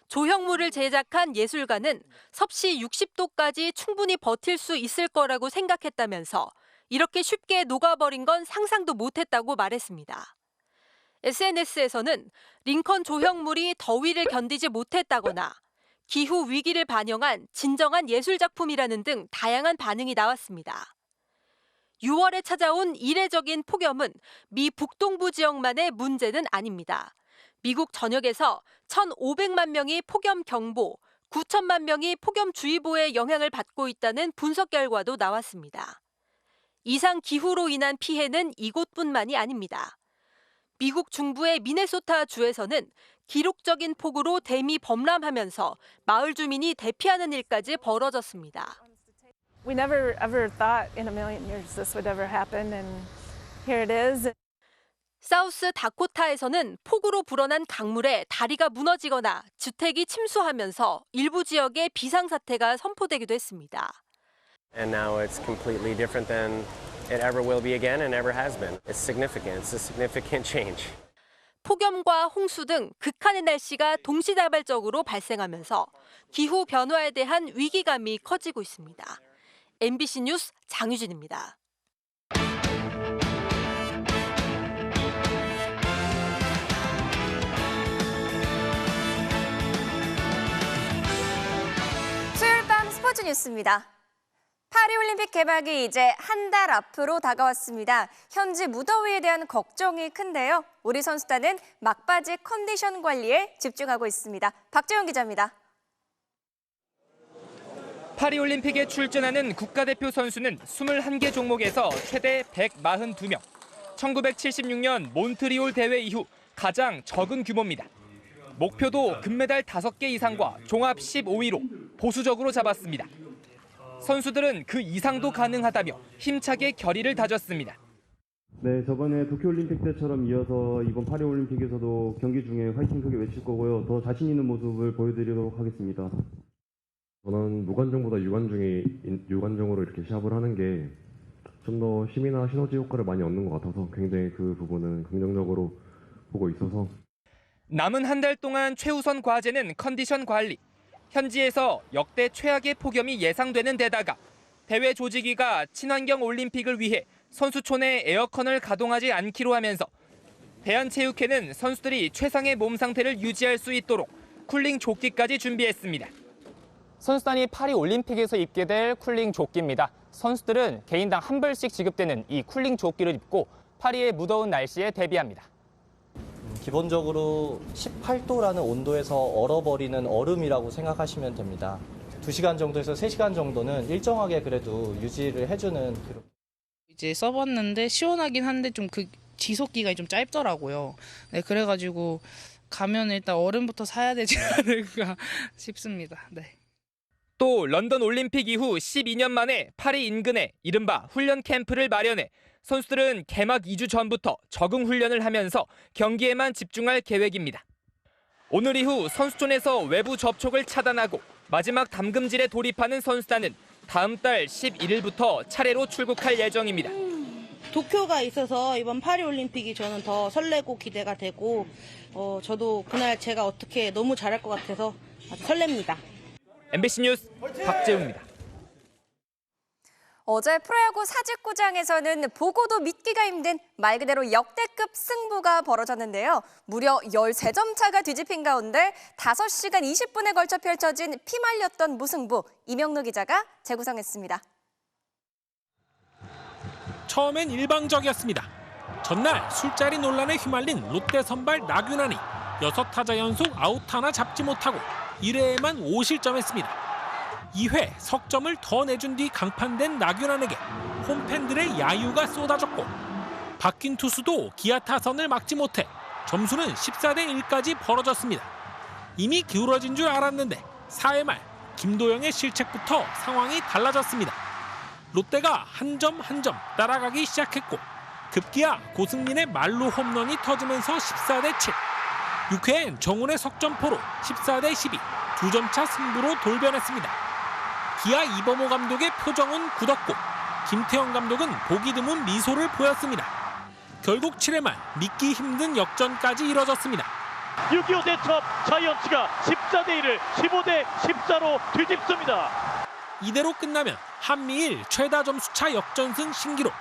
조형물을 제작한 예술가는 섭씨 60도까지 충분히 버틸 수 있을 거라고 생각했다면서 이렇게 쉽게 녹아버린 건 상상도 못했다고 말했습니다. SNS에서는 링컨 조형물이 더위를 견디지 못했다거나 기후 위기를 반영한 진정한 예술작품이라는 등 다양한 반응이 나왔습니다. 6월에 찾아온 이례적인 폭염은 미 북동부 지역만의 문제는 아닙니다. 미국 전역에서 1,500만 명이 폭염 경보, 9천만 명이 폭염 주의보의 영향을 받고 있다는 분석 결과도 나왔습니다. 이상 기후로 인한 피해는 이곳뿐만이 아닙니다. 미국 중부의 미네소타 주에서는 기록적인 폭우로 댐이 범람하면서 마을 주민이 대피하는 일까지 벌어졌습니다. We never ever thought in a million years this would ever happen, and here it is. 사우스 다코타에서는 폭우로 불어난 강물에 다리가 무너지거나 주택이 침수하면서 일부 지역에 비상사태가 선포되기도 했습니다. And now it's completely different than it ever will be again and ever has been. It's significant. It's a significant change. 폭염과 홍수 등 극한의 날씨가 동시다발적으로 발생하면서 기후 변화에 대한 위기감이 커지고 있습니다. MBC 뉴스 장유진입니다. 수요일 밤 스포츠 뉴스입니다. 파리올림픽 개막이 이제 한 달 앞으로 다가왔습니다. 현지 무더위에 대한 걱정이 큰데요. 우리 선수단은 막바지 컨디션 관리에 집중하고 있습니다. 박재용 기자입니다. 파리올림픽에 출전하는 국가대표 선수는 21개 종목에서 최대 142명. 1976년 몬트리올 대회 이후 가장 적은 규모입니다. 목표도 금메달 5개 이상과 종합 15위로 보수적으로 잡았습니다. 선수들은 그 이상도 가능하다며 힘차게 결의를 다졌습니다. 네, 저번에 도쿄올림픽 때처럼 이어서 이번 파리올림픽에서도 경기 중에 화이팅 크게 외칠 거고요. 더 자신 있는 모습을 보여드리도록 하겠습니다. 저는 무관중보다 유관중으로 이렇게 시합을 하는 게 좀 더 힘이나 시너지 효과를 많이 얻는 것 같아서 굉장히 그 부분은 긍정적으로 보고 있어서. 남은 한 달 동안 최우선 과제는 컨디션 관리. 현지에서 역대 최악의 폭염이 예상되는 데다가 대회 조직위가 친환경 올림픽을 위해 선수촌에 에어컨을 가동하지 않기로 하면서 대한체육회는 선수들이 최상의 몸 상태를 유지할 수 있도록 쿨링 조끼까지 준비했습니다. 선수단이 파리올림픽에서 입게 될 쿨링 조끼입니다. 선수들은 개인당 한 벌씩 지급되는 이 쿨링 조끼를 입고 파리의 무더운 날씨에 대비합니다. 기본적으로 18도라는 온도에서 얼어버리는 얼음이라고 생각하시면 됩니다. 2시간 정도에서 3시간 정도는 일정하게 그래도 유지를 해주는 그런. 이제 써봤는데 시원하긴 한데 좀 그 지속 기간이 좀 짧더라고요. 네, 그래가지고 가면 일단 얼음부터 사야 되지 않을까 싶습니다. 네. 또 런던 올림픽 이후 12년 만에 파리 인근에 이른바 훈련 캠프를 마련해 선수들은 개막 2주 전부터 적응 훈련을 하면서 경기에만 집중할 계획입니다. 오늘 이후 선수촌에서 외부 접촉을 차단하고 마지막 담금질에 돌입하는 선수단은 다음 달 11일부터 차례로 출국할 예정입니다. 도쿄가 있어서 이번 파리올림픽이 저는 더 설레고 기대가 되고 저도 그날 제가 어떻게 너무 잘할 것 같아서 아주 설렙니다. MBC 뉴스 박재웅입니다. 어제 프로야구 사직구장에서는 보고도 믿기가 힘든 말 그대로 역대급 승부가 벌어졌는데요. 무려 13점 차가 뒤집힌 가운데 5시간 20분에 걸쳐 펼쳐진 피말렸던 무승부. 이명노 기자가 재구성했습니다. 처음엔 일방적이었습니다. 전날 술자리 논란에 휘말린 롯데 선발 나균환이 6타자 연속 아웃 하나 잡지 못하고 1회에만 5실점했습니다. 2회 석점을 더 내준 뒤 강판된 나균환에게 홈팬들의 야유가 쏟아졌고 바뀐 투수도 기아 타선을 막지 못해 점수는 14대 1까지 벌어졌습니다. 이미 기울어진 줄 알았는데 4회 말 김도영의 실책부터 상황이 달라졌습니다. 롯데가 한 점 한 점 따라가기 시작했고 급기야 고승민의 말루 홈런이 터지면서 14대 7. 6회엔 정훈의 석점포로 14대 12, 2점 차 승부로 돌변했습니다. 기아 이범호 감독의 표정은 굳었고 김태형 감독은 보기 드문 미소를 보였습니다. 결국 7회 말 믿기 힘든 역전까지 이뤄졌습니다. 6.25 대첩 자이언츠가 14대 1을 15대 14로 뒤집습니다. 이대로 끝나면 한미일 최다 점수차 역전승 신기록.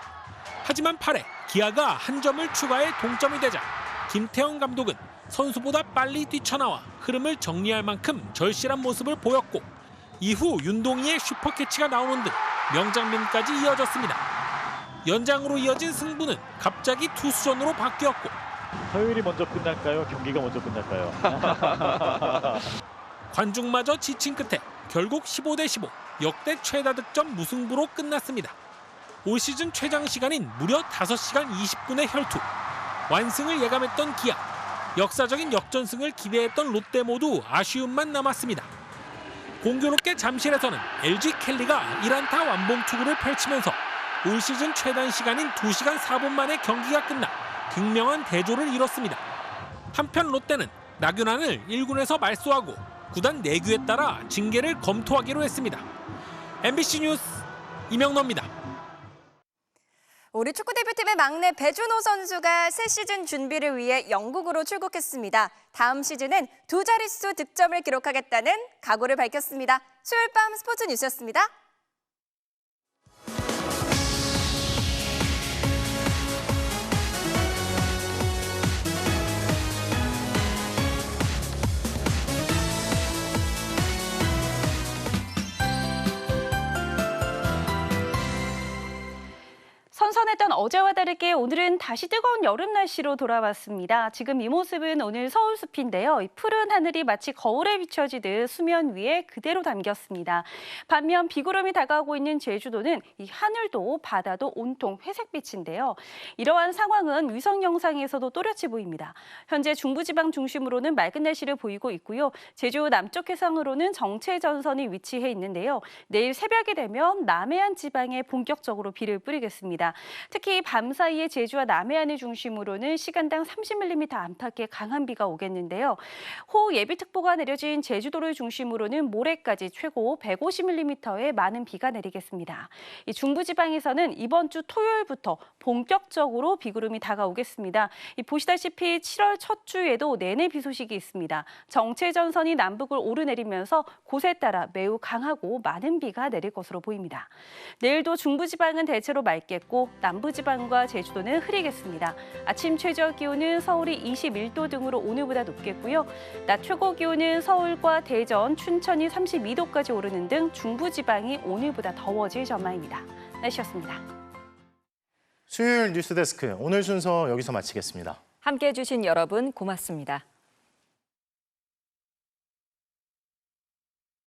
하지만 8회 기아가 한 점을 추가해 동점이 되자 김태형 감독은 선수보다 빨리 뛰쳐나와 흐름을 정리할 만큼 절실한 모습을 보였고 이후 윤동희의 슈퍼캐치가 나오는 등 명장면까지 이어졌습니다. 연장으로 이어진 승부는 갑자기 투수전으로 바뀌었고 서율이 먼저 끝날까요? 경기가 먼저 끝날까요? 관중마저 지친 끝에 결국 15대 15 역대 최다 득점 무승부로 끝났습니다. 올 시즌 최장 시간인 무려 5시간 20분의 혈투. 완승을 예감했던 기아, 역사적인 역전승을 기대했던 롯데 모두 아쉬움만 남았습니다. 공교롭게 잠실에서는 LG 켈리가 1안타 완봉 투구를 펼치면서 올 시즌 최단 시간인 2시간 4분 만에 경기가 끝나 극명한 대조를 이뤘습니다. 한편 롯데는 나균환을 1군에서 말소하고 구단 내규에 따라 징계를 검토하기로 했습니다. MBC 뉴스 이명노입니다. 우리 축구대표팀의 막내 배준호 선수가 새 시즌 준비를 위해 영국으로 출국했습니다. 다음 시즌은 2자릿수 득점을 기록하겠다는 각오를 밝혔습니다. 수요일 밤 스포츠 뉴스였습니다. 선선했던 어제와 다르게 오늘은 다시 뜨거운 여름 날씨로 돌아왔습니다. 지금 이 모습은 오늘 서울숲인데요. 이 푸른 하늘이 마치 거울에 비춰지듯 수면 위에 그대로 담겼습니다. 반면 비구름이 다가오고 있는 제주도는 이 하늘도 바다도 온통 회색빛인데요. 이러한 상황은 위성 영상에서도 또렷이 보입니다. 현재 중부지방 중심으로는 맑은 날씨를 보이고 있고요. 제주 남쪽 해상으로는 정체전선이 위치해 있는데요. 내일 새벽이 되면 남해안 지방에 본격적으로 비를 뿌리겠습니다. 특히 밤 사이에 제주와 남해안을 중심으로는 시간당 30mm 안팎의 강한 비가 오겠는데요. 호우 예비특보가 내려진 제주도를 중심으로는 모레까지 최고 150mm의 많은 비가 내리겠습니다. 이 중부지방에서는 이번 주 토요일부터 본격적으로 비구름이 다가오겠습니다. 보시다시피 7월 첫 주에도 내내 비 소식이 있습니다. 정체전선이 남북을 오르내리면서 곳에 따라 매우 강하고 많은 비가 내릴 것으로 보입니다. 내일도 중부지방은 대체로 맑겠고 남부지방과 제주도는 흐리겠습니다. 아침 최저 기온은 서울이 21도 등으로 오늘보다 높겠고요. 낮 최고 기온은 서울과 대전, 춘천이 32도까지 오르는 등 중부지방이 오늘보다 더워질 전망입니다. 날씨였습니다. 수요일 뉴스데스크 오늘 순서 여기서 마치겠습니다. 함께해 주신 여러분 고맙습니다.